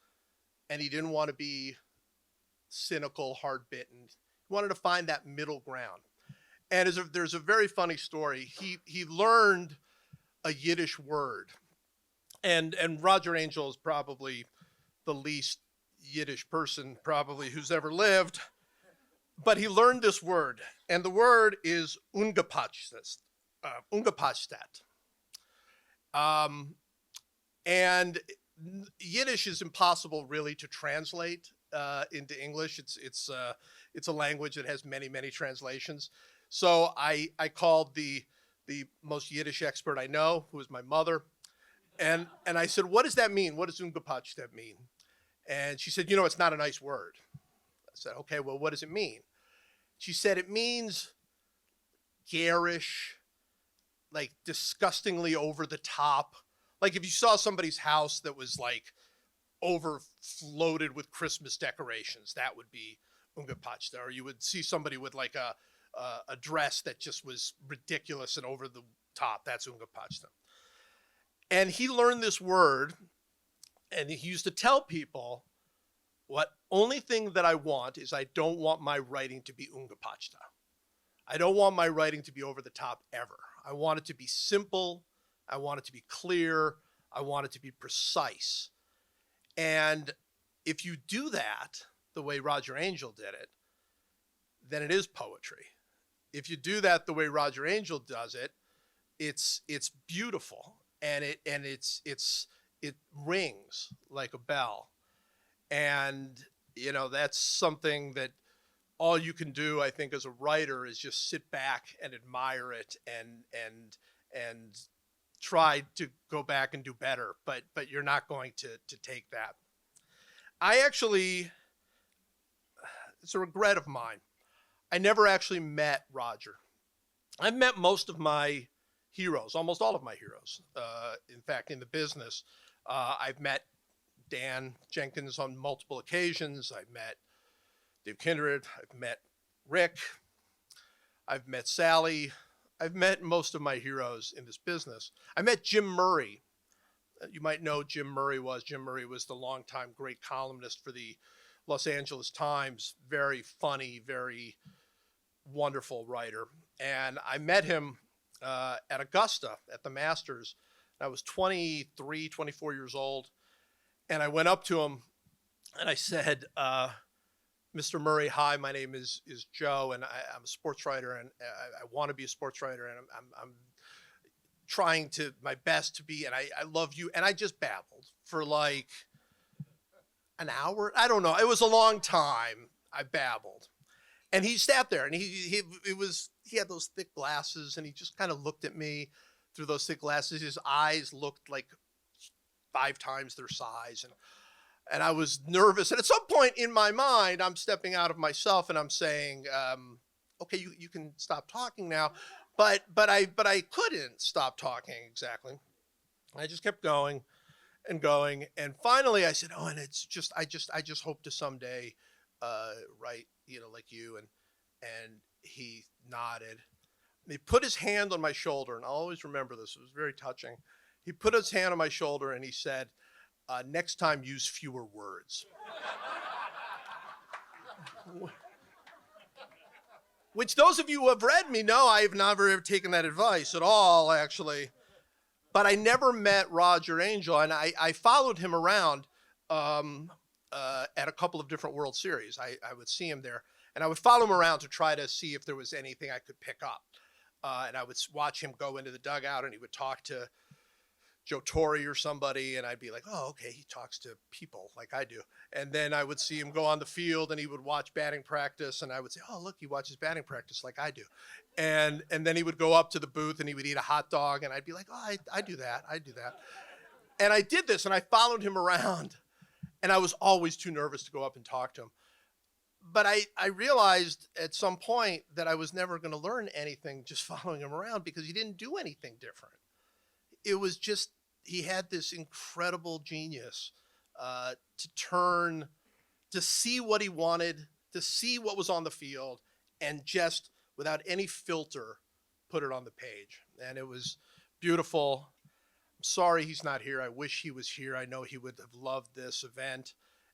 and he didn't want to be cynical, hard-bitten. He wanted to find that middle ground. And there's a very funny story. He learned a Yiddish word, and Roger Angell is probably the least Yiddish person probably who's ever lived, but he learned this word, and the word is ungepatchtet. And Yiddish is impossible really to translate into English. It's a language that has many, many translations. So I called the most Yiddish expert I know, who is my mother, and I said, "What does that mean? What does ungepatchtet mean?" And she said, "It's not a nice word." I said, "Okay, well, what does it mean?" She said, "It means garish, like disgustingly over the top, Like if you saw somebody's house that was like overloaded with Christmas decorations, that would be Unga Pachta. Or you would see somebody with like a dress that just was ridiculous and over the top. That's Unga Pachta. And he learned this word, and he used to tell people, what only thing that I want is I don't want my writing to be Unga Pachta. I don't want my writing to be over the top ever. I want it to be simple. I want it to be clear. I want it to be precise. And if you do that the way Roger Angell did it, then it is poetry. If you do that the way Roger Angell does it, it's beautiful, and it rings like a bell. And you know, that's something that all you can do, I think, as a writer is just sit back and admire it and try to go back and do better, but you're not going to take that. I actually, it's a regret of mine, I never actually met Roger. I've met most of my heroes, almost all of my heroes. In fact, in the business, I've met Dan Jenkins on multiple occasions. I've met Dave Kindred. I've met Rick. I've met Sally. I've met most of my heroes in this business. I met Jim Murray. You might know Jim Murray was. Jim Murray was the longtime great columnist for the Los Angeles Times. Very funny, very wonderful writer. And I met him at Augusta at the Masters. I was 23, 24 years old. And I went up to him and I said, Mr. Murray, hi, my name is Joe, and I'm a sports writer, and I want to be a sports writer, and I'm trying to my best to be, and I love you. And I just babbled for like an hour. I don't know. It was a long time. I babbled. And he sat there, and he had those thick glasses, and he just kind of looked at me through those thick glasses. His eyes looked like 5 times their size, and I was nervous. And at some point in my mind, I'm stepping out of myself, and I'm saying, "Okay, you can stop talking now." But I couldn't stop talking exactly. I just kept going and going, and finally I said, "Oh, and it's just I just hope to someday write, like you." And he nodded. And he put his hand on my shoulder, and I'll always remember this. It was very touching. He put his hand on my shoulder and he said, "Next time, use fewer words." Which those of you who have read me know I've never ever taken that advice at all, actually. But I never met Roger Angell, and I followed him around at a couple of different World Series. I would see him there, and I would follow him around to try to see if there was anything I could pick up. And I would watch him go into the dugout, and he would talk to Joe Torre or somebody, and I'd be like, "Oh, okay, he talks to people like I do." And then I would see him go on the field, and he would watch batting practice, and I would say, "Oh, look, he watches batting practice like I do." And then he would go up to the booth, and he would eat a hot dog, and I'd be like, "Oh, I do that, I do that." And I did this, and I followed him around, and I was always too nervous to go up and talk to him. But I realized at some point that I was never going to learn anything just following him around, because he didn't do anything different. It was just, he had this incredible genius to see what he wanted, to see what was on the field, and just without any filter, put it on the page. And it was beautiful. I'm sorry he's not here. I wish he was here. I know he would have loved this event.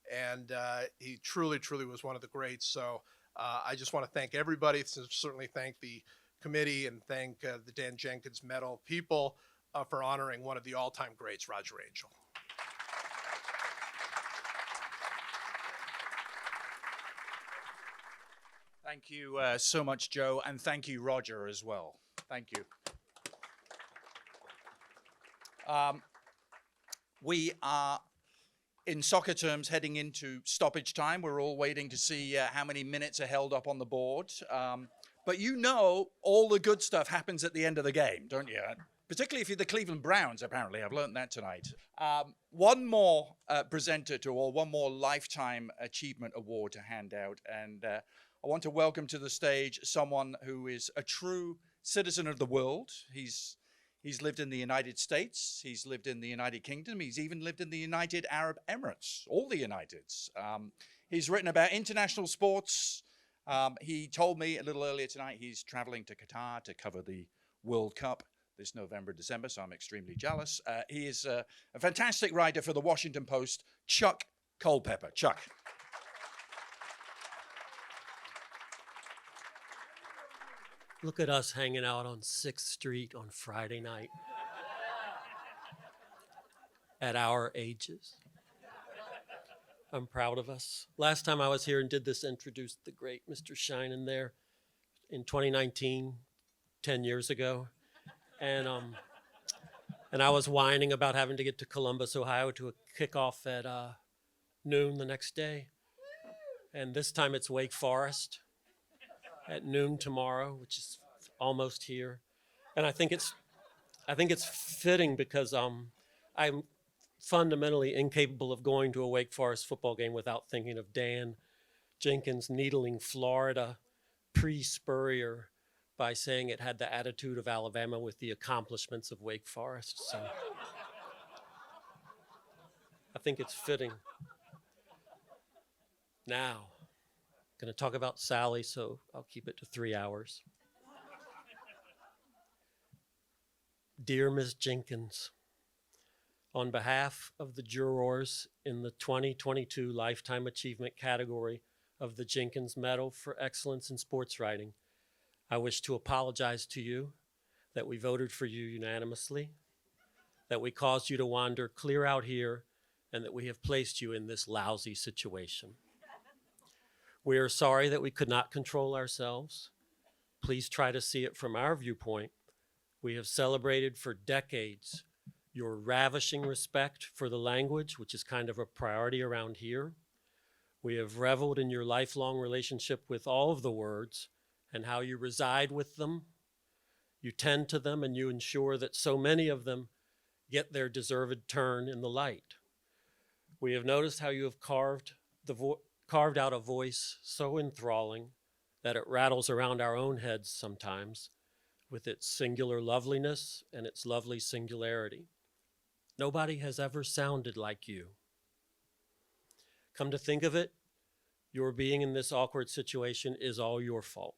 And he truly, truly was one of the greats. So I just want to thank everybody. Certainly thank the committee, and thank the Dan Jenkins Medal people for honoring one of the all-time greats, Roger Angell. Thank you so much, Joe, and thank you, Roger, as well. Thank you. We are, in soccer terms, heading into stoppage time. We're all waiting to see how many minutes are held up on the board. But you know all the good stuff happens at the end of the game, don't you? Particularly if you're the Cleveland Browns, apparently. I've learned that tonight. One more presenter to all, one more Lifetime Achievement Award to hand out. And I want to welcome to the stage someone who is a true citizen of the world. He's He's lived in the United States. He's lived in the United Kingdom. He's even lived in the United Arab Emirates, all the Uniteds. He's written about international sports. He told me a little earlier tonight he's traveling to Qatar to cover the World Cup this November, December, so I'm extremely jealous. He is a fantastic writer for the Washington Post, Chuck Culpepper. Chuck. Look at us hanging out on 6th Street on Friday night at our ages. I'm proud of us. Last time I was here and did this, introduced the great Mr. Shinen there in 2019, 10 years ago. And I was whining about having to get to Columbus, Ohio to a kickoff at noon the next day. And this time it's Wake Forest at noon tomorrow, which is almost here. And I think it's fitting because I'm fundamentally incapable of going to a Wake Forest football game without thinking of Dan Jenkins needling Florida pre-Spurrier by saying it had the attitude of Alabama with the accomplishments of Wake Forest. So I think it's fitting. Now, I'm going to talk about Sally, so I'll keep it to 3 hours. Dear Ms. Jenkins, on behalf of the jurors in the 2022 Lifetime Achievement category of the Jenkins Medal for Excellence in Sports Writing, I wish to apologize to you that we voted for you unanimously, that we caused you to wander clear out here, and that we have placed you in this lousy situation. We are sorry that we could not control ourselves. Please try to see it from our viewpoint. We have celebrated for decades your ravishing respect for the language, which is kind of a priority around here. We have reveled in your lifelong relationship with all of the words and how you reside with them, you tend to them, and you ensure that so many of them get their deserved turn in the light. We have noticed how you have carved out a voice so enthralling that it rattles around our own heads sometimes with its singular loveliness and its lovely singularity. Nobody has ever sounded like you. Come to think of it, your being in this awkward situation is all your fault.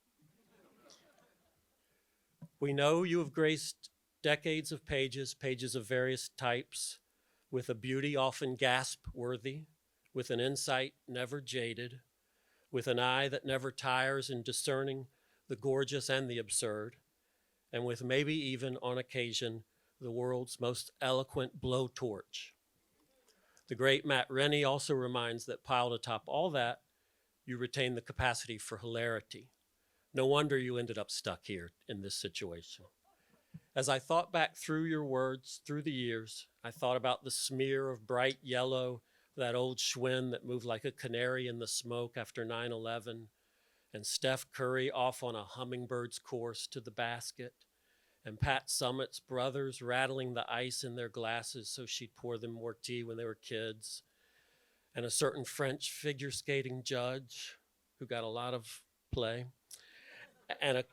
We know you have graced decades of pages of various types, with a beauty often gasp-worthy, with an insight never jaded, with an eye that never tires in discerning the gorgeous and the absurd, and with maybe even, on occasion, the world's most eloquent blowtorch. The great Matt Rennie also reminds that piled atop all that, you retain the capacity for hilarity. No wonder you ended up stuck here in this situation. As I thought back through your words through the years, I thought about the smear of bright yellow, that old Schwinn that moved like a canary in the smoke after 9/11, and Steph Curry off on a hummingbird's course to the basket, and Pat Summitt's brothers rattling the ice in their glasses so she'd pour them more tea when they were kids, and a certain French figure skating judge who got a lot of play, and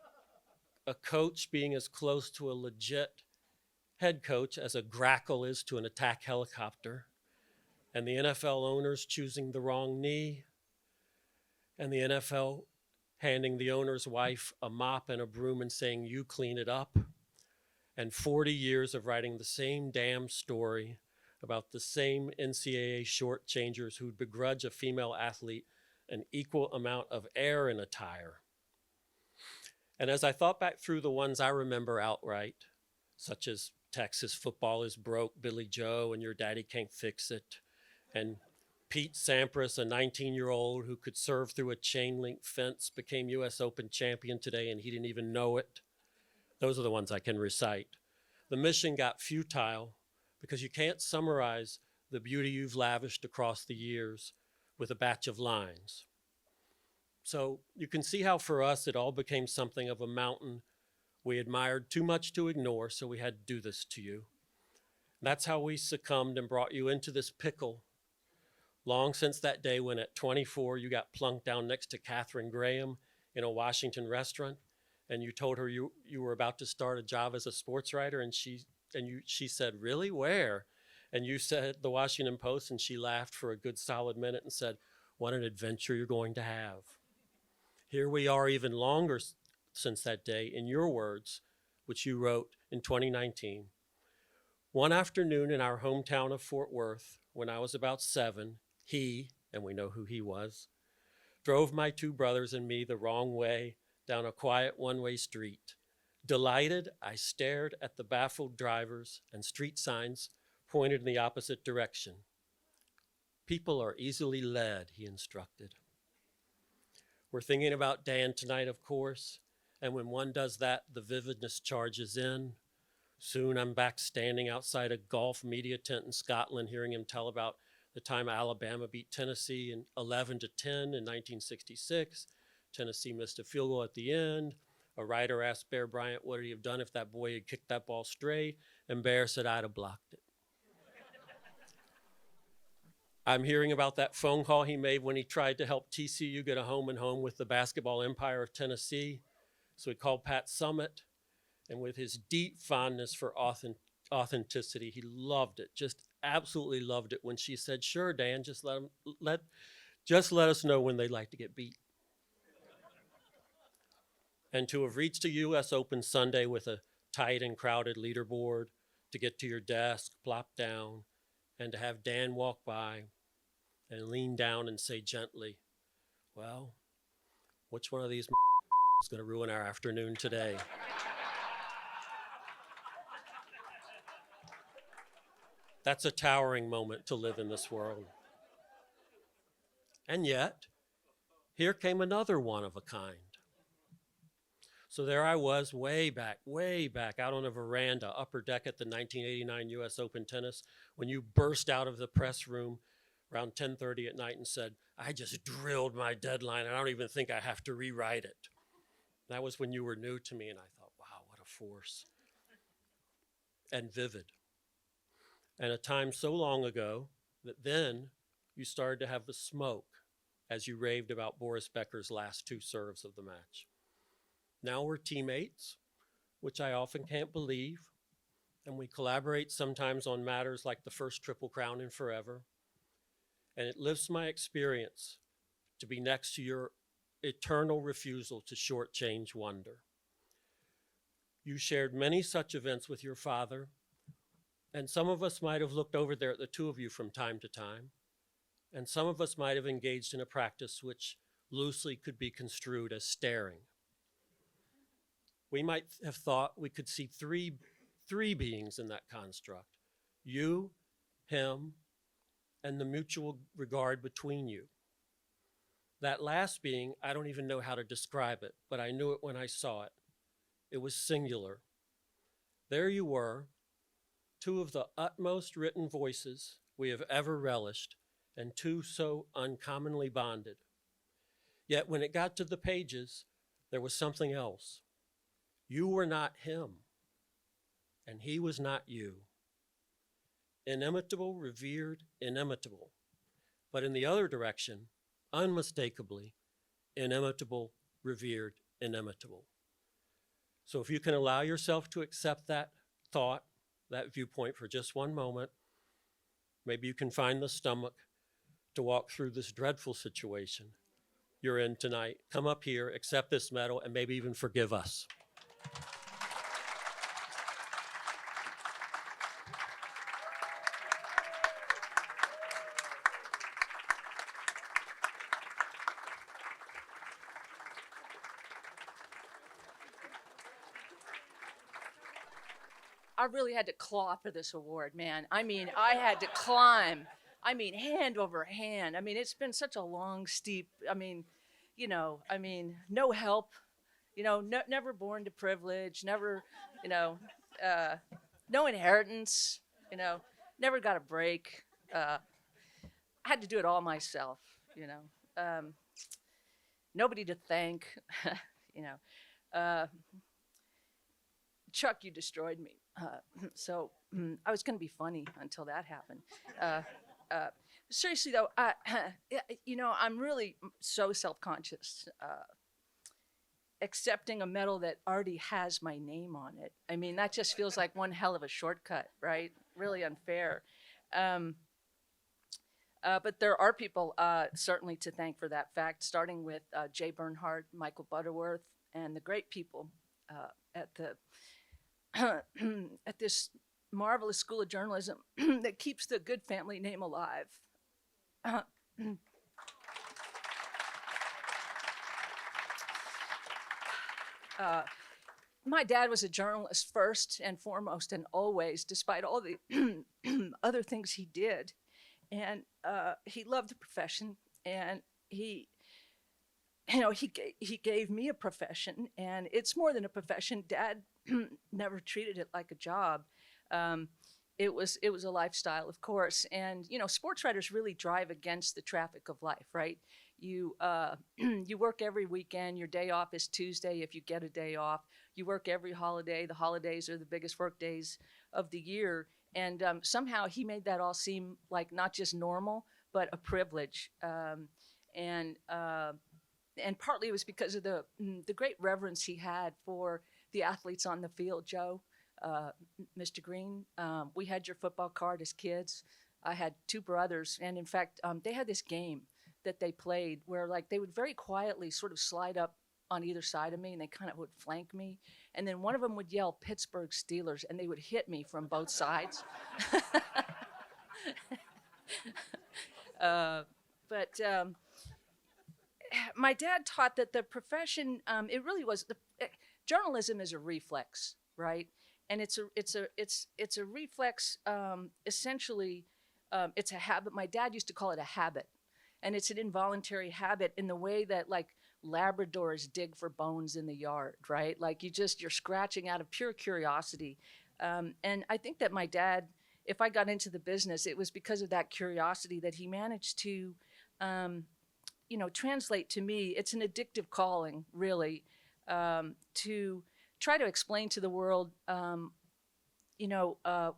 a coach being as close to a legit head coach as a grackle is to an attack helicopter, and the NFL owners choosing the wrong knee, and the NFL handing the owner's wife a mop and a broom and saying, "You clean it up," and 40 years of writing the same damn story about the same NCAA shortchangers who'd begrudge a female athlete an equal amount of air in a tire. And as I thought back through the ones I remember outright, such as Texas football is broke, Billy Joe, and your daddy can't fix it, and Pete Sampras, a 19-year-old who could serve through a chain-link fence, became U.S. Open champion today, and he didn't even know it. Those are the ones I can recite. The mission got futile because you can't summarize the beauty you've lavished across the years with a batch of lines. So you can see how for us it all became something of a mountain we admired too much to ignore, so we had to do this to you. That's how we succumbed and brought you into this pickle. Long since that day when at 24 you got plunked down next to Katharine Graham in a Washington restaurant and you told her you were about to start a job as a sports writer, and she said, "Really? Where?" And you said the Washington Post, and she laughed for a good solid minute and said, "What an adventure you're going to have." Here we are even longer since that day, in your words, which you wrote in 2019. One afternoon in our hometown of Fort Worth, when I was about 7, he, and we know who he was, drove my 2 brothers and me the wrong way down a quiet one-way street. Delighted, I stared at the baffled drivers and street signs pointed in the opposite direction. People are easily led, he instructed. We're thinking about Dan tonight, of course, and when one does that, the vividness charges in. Soon I'm back standing outside a golf media tent in Scotland, hearing him tell about the time Alabama beat Tennessee in 11-10 in 1966. Tennessee missed a field goal at the end. A writer asked Bear Bryant what he'd have done if that boy had kicked that ball straight, and Bear said, "I'd have blocked it." I'm hearing about that phone call he made when he tried to help TCU get a home-and-home with the basketball empire of Tennessee. So he called Pat Summitt, and with his deep fondness for authenticity, he loved it, just absolutely loved it when she said, "Sure, Dan, just let us know when they'd like to get beat." And to have reached a U.S. Open Sunday with a tight and crowded leaderboard, to get to your desk, plop down, and to have Dan walk by and lean down and say gently, "Well, which one of these is going to ruin our afternoon today?" That's a towering moment to live in this world. And yet, here came another one of a kind. So there I was, way back, out on a veranda, upper deck at the 1989 U.S. Open Tennis, when you burst out of the press room around 10:30 at night and said, "I just drilled my deadline, and I don't even think I have to rewrite it." That was when you were new to me, and I thought, wow, what a force. And vivid. And a time so long ago that then you started to have the smoke as you raved about Boris Becker's last 2 serves of the match. Now we're teammates, which I often can't believe, and we collaborate sometimes on matters like the first Triple Crown in forever. And it lifts my experience to be next to your eternal refusal to shortchange wonder. You shared many such events with your father, and some of us might have looked over there at the 2 of you from time to time, and some of us might have engaged in a practice which loosely could be construed as staring. We might have thought we could see three beings in that construct: you, him, and the mutual regard between you. That last being, I don't even know how to describe it, but I knew it when I saw it. It was singular. There you were, 2 of the utmost written voices we have ever relished, and 2 so uncommonly bonded. Yet when it got to the pages, there was something else. You were not him, and he was not you. Inimitable, revered, inimitable. But in the other direction, unmistakably, inimitable, revered, inimitable. So if you can allow yourself to accept that thought, that viewpoint for just one moment, maybe you can find the stomach to walk through this dreadful situation you're in tonight. Come up here, accept this medal, and maybe even forgive us. I really had to claw for this award, man. I mean, I had to climb. I mean, hand over hand. I mean, it's been such a long, steep, no help, never born to privilege, never, no inheritance, never got a break. I had to do it all myself, nobody to thank, Chuck, you destroyed me. So I was going to be funny until that happened. Seriously, though, I'm really so self-conscious. accepting a medal that already has my name on it. I mean, that just feels like one hell of a shortcut, right? Really unfair. But there are people certainly to thank for that fact, starting with Jay Bernhardt, Michael Butterworth, and the great people at the at this marvelous school of journalism that keeps the good family name alive. My dad was a journalist first and foremost and always, despite all the other things he did. And he loved the profession, and he gave me a profession, and it's more than a profession. Dad never treated it like a job. It was a lifestyle, of course. And sports writers really drive against the traffic of life, right? You you work every weekend. Your day off is Tuesday if you get a day off. You work every holiday. The holidays are the biggest work days of the year. And somehow he made that all seem like not just normal, but a privilege. And partly it was because of the great reverence he had for the athletes on the field. Joe, Mr. Greene, we had your football card as kids. I had two brothers, and in fact, they had this game that they played where like they would very quietly sort of slide up on either side of me, and they kind of would flank me. And then one of them would yell Pittsburgh Steelers, and they would hit me from both sides. But my dad taught that the profession, it really was, journalism is a reflex, right? And it's a reflex, essentially, it's a habit. My dad used to call it a habit. And it's an involuntary habit in the way that like Labradors dig for bones in the yard, right? Like you're scratching out of pure curiosity. And I think that my dad, if I got into the business, it was because of that curiosity that he managed to, translate to me. It's an addictive calling, really, to try to explain to the world,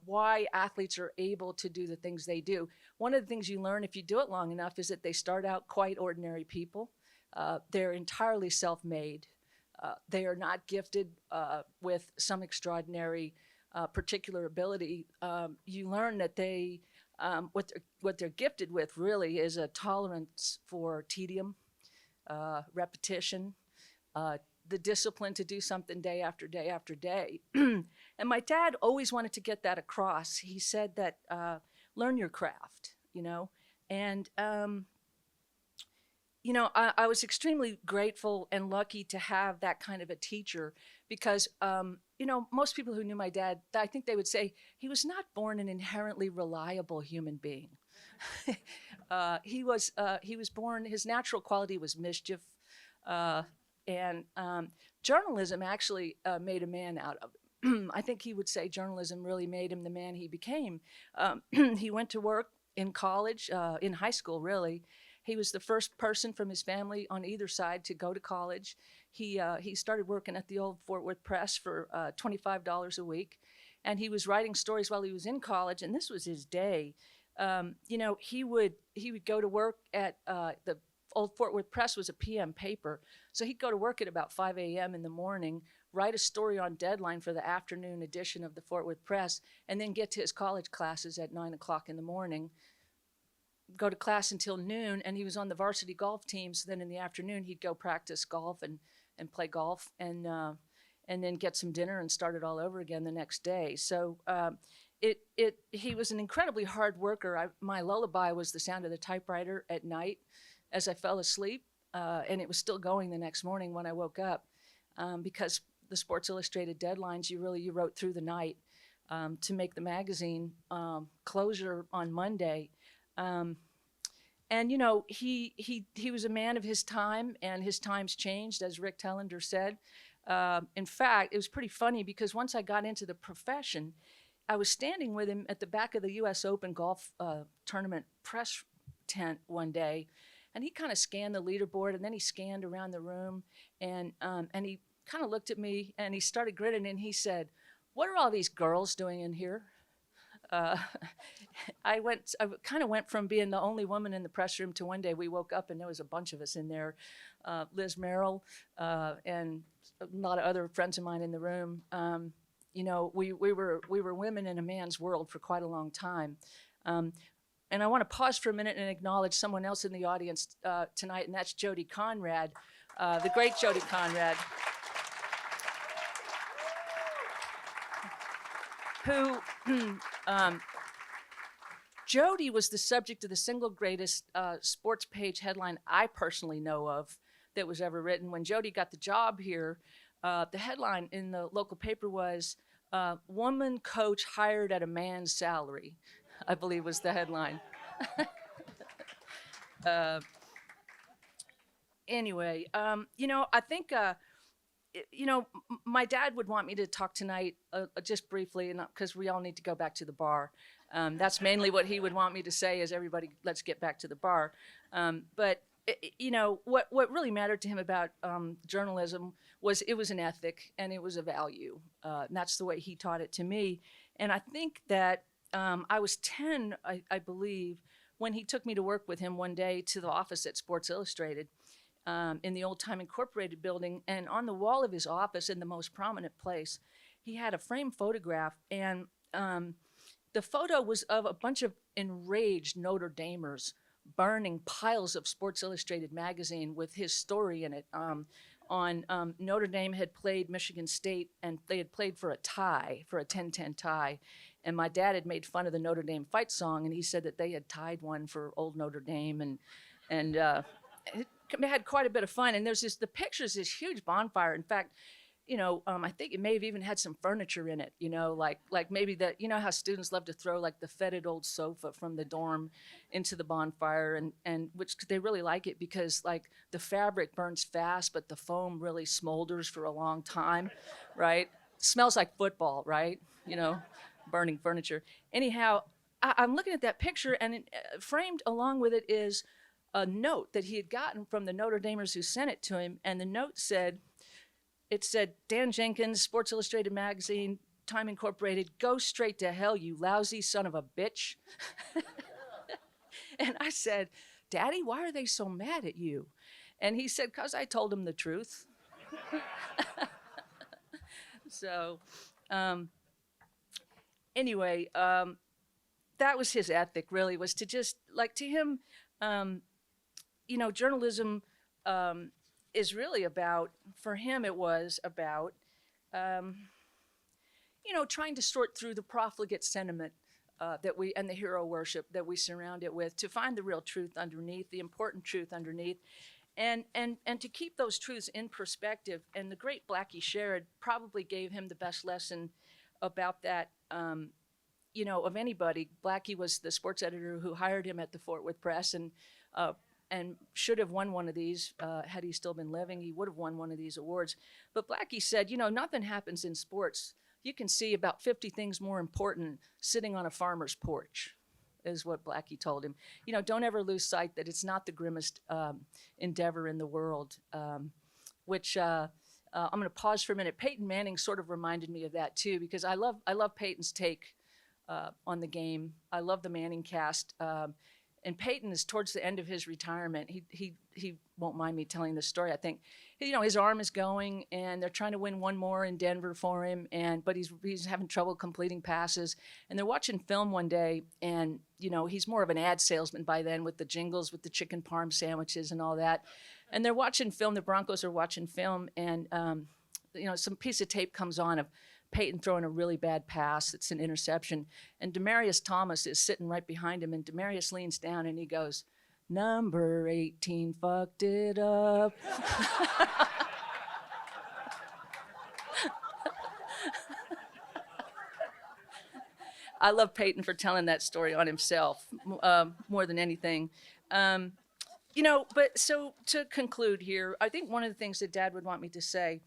why athletes are able to do the things they do. One of the things you learn if you do it long enough is that they start out quite ordinary people. They're entirely self-made. They are not gifted with some extraordinary particular ability. You learn that they, what they're gifted with really is a tolerance for tedium, repetition, the discipline to do something day after day after day. And my dad always wanted to get that across. He said that learn your craft, and I was extremely grateful and lucky to have that kind of a teacher because, most people who knew my dad, I think they would say he was not born an inherently reliable human being. He was born, his natural quality was mischief, and journalism actually made a man out of him. I think he would say journalism really made him the man he became. He went to work in college, in high school, really. He was the first person from his family on either side to go to college. He started working at the old Fort Worth Press for $25 a week, and he was writing stories while he was in college, and this was his day. He would go to work at the old Fort Worth Press was a PM paper, so he'd go to work at about 5 a.m. in the morning, write a story on deadline for the afternoon edition of the Fort Worth Press, and then get to his college classes at 9 o'clock in the morning, go to class until noon, and he was on the varsity golf team, so then in the afternoon he'd go practice golf and play golf and then get some dinner and start it all over again the next day. So he was an incredibly hard worker. My lullaby was the sound of the typewriter at night as I fell asleep, and it was still going the next morning when I woke up, because the Sports Illustrated deadlines, you wrote through the night to make the magazine closure on Monday. And he was a man of his time, and his times changed, as Rick Telander said. In fact, it was pretty funny because once I got into the profession, I was standing with him at the back of the U.S. Open golf tournament press tent one day, and he kind of scanned the leaderboard, and then he scanned around the room, and he kind of looked at me, and he started grinning, and he said, "What are all these girls doing in here?" Uh, I kind of went from being the only woman in the press room to one day we woke up and there was a bunch of us in there. Liz Merrill and a lot of other friends of mine in the room. You know, we were women in a man's world for quite a long time. And I want to pause for a minute and acknowledge someone else in the audience tonight, and that's Jody Conrad, the great Jody Conrad, who Jody was the subject of the single greatest sports page headline I personally know of that was ever written. When Jody got the job here, the headline in the local paper was, "Woman coach hired at a man's salary," I believe was the headline. Anyway, you know, I think, you know, my dad would want me to talk tonight just briefly, because we all need to go back to the bar. That's mainly what he would want me to say is, everybody, let's get back to the bar. But, you know, what really mattered to him about journalism was it was an ethic and it was a value. And that's the way he taught it to me. And I think that I was 10, I believe, when he took me to work with him one day to the office at Sports Illustrated in the Old Time Incorporated building. And on the wall of his office, in the most prominent place, he had a framed photograph. And the photo was of a bunch of enraged Notre Damers burning piles of Sports Illustrated magazine with his story in it. Notre Dame had played Michigan State, and they had played for a tie, for a 10-10 tie. And my dad had made fun of the Notre Dame fight song, and he said that they had tied one for old Notre Dame, and it had quite a bit of fun. And there's the picture's this huge bonfire. In fact, you know, I think it may have even had some furniture in it, you know, like maybe that, you know how students love to throw like the fetid old sofa from the dorm into the bonfire, and which they really like it because like the fabric burns fast, but the foam really smolders for a long time, right? Smells like football, right? You know, burning furniture. Anyhow, I'm looking at that picture, and framed along with it is a note that he had gotten from the Notre Damers who sent it to him, and the note said, "Dan Jenkins, Sports Illustrated Magazine, Time Incorporated, go straight to hell, you lousy son of a bitch." And I said, "Daddy, why are they so mad at you?" And he said, "'Cause I told them the truth." So, anyway, that was his ethic, really, was to just, like, to him, you know, journalism is really about, for him it was about, you know, trying to sort through the profligate sentiment and the hero worship that we surround it with, to find the real truth underneath, the important truth underneath, and to keep those truths in perspective. And the great Blackie Sherrod probably gave him the best lesson about that, you know, of anybody. Blackie was the sports editor who hired him at the Fort Worth Press, and should have won one of these had he still been living. He would have won one of these awards. But Blackie said, you know, nothing happens in sports. You can see about 50 things more important sitting on a farmer's porch, is what Blackie told him. You know, don't ever lose sight that it's not the grimmest endeavor in the world, which I'm going to pause for a minute. Peyton Manning sort of reminded me of that too, because I love Peyton's take on the game. I love the Manning cast. And Peyton is towards the end of his retirement. He won't mind me telling this story. I think, you know, his arm is going, and they're trying to win one more in Denver for him, but he's having trouble completing passes. And they're watching film one day, and you know, he's more of an ad salesman by then, with the jingles, with the chicken parm sandwiches and all that. And they're watching film. The Broncos are watching film, and you know, some piece of tape comes on of Peyton throwing a really bad pass. It's an interception. And Demaryius Thomas is sitting right behind him. And Demaryius leans down and he goes, "Number 18 fucked it up." I love Peyton for telling that story on himself more than anything. You know, but so to conclude here, I think one of the things that Dad would want me to say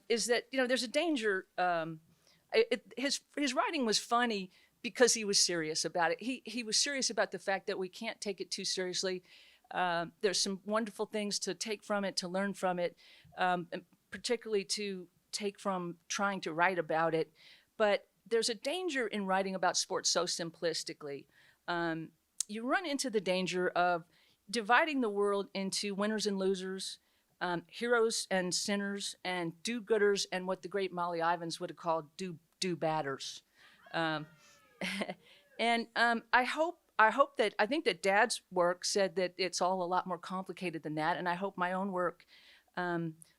is that, you know, there's a danger. His writing was funny because he was serious about it. He was serious about the fact that we can't take it too seriously. There's some wonderful things to take from it, to learn from it, and particularly to take from trying to write about it. But there's a danger in writing about sports so simplistically. You run into the danger of dividing the world into winners and losers, heroes and sinners, and do-gooders, and what the great Molly Ivins would have called do-badders. I think that Dad's work said that it's all a lot more complicated than that, and I hope my own work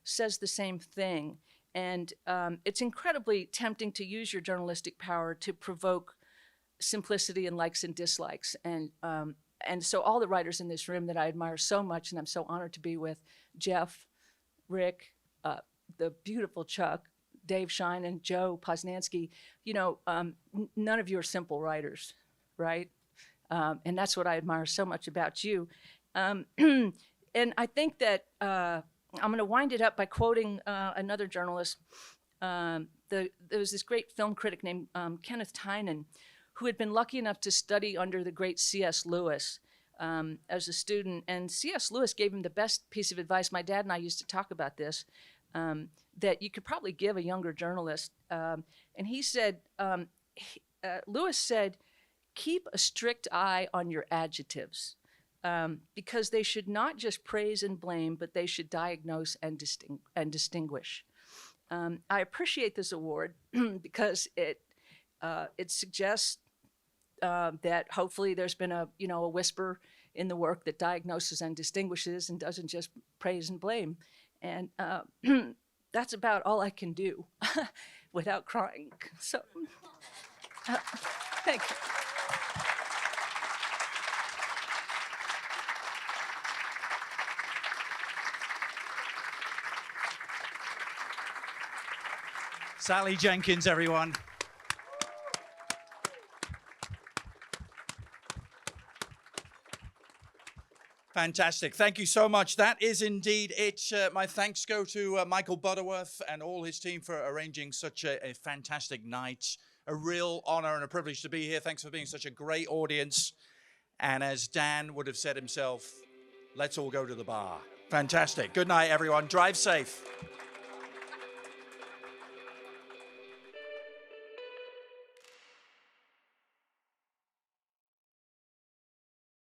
says the same thing. And it's incredibly tempting to use your journalistic power to provoke simplicity and likes and dislikes. And so all the writers in this room that I admire so much, and I'm so honored to be with, Jeff, Rick, the beautiful Chuck, Dave Shine, and Joe Posnanski, none of you are simple writers, right? And that's what I admire so much about you. And I think that I'm going to wind it up by quoting another journalist. There was this great film critic named Kenneth Tynan, who had been lucky enough to study under the great C.S. Lewis as a student. And C.S. Lewis gave him the best piece of advice. My dad and I used to talk about this, that you could probably give a younger journalist. And he said, Lewis said, keep a strict eye on your adjectives, because they should not just praise and blame, but they should diagnose and distinguish. I appreciate this award because it suggests that hopefully there's been a whisper in the work that diagnoses and distinguishes and doesn't just praise and blame. And that's about all I can do without crying. So, thank you. Sally Jenkins, everyone. Fantastic. Thank you so much. That is indeed it. My thanks go to Michael Butterworth and all his team for arranging such a fantastic night. A real honor and a privilege to be here. Thanks for being such a great audience. And as Dan would have said himself, let's all go to the bar. Fantastic. Good night, everyone. Drive safe.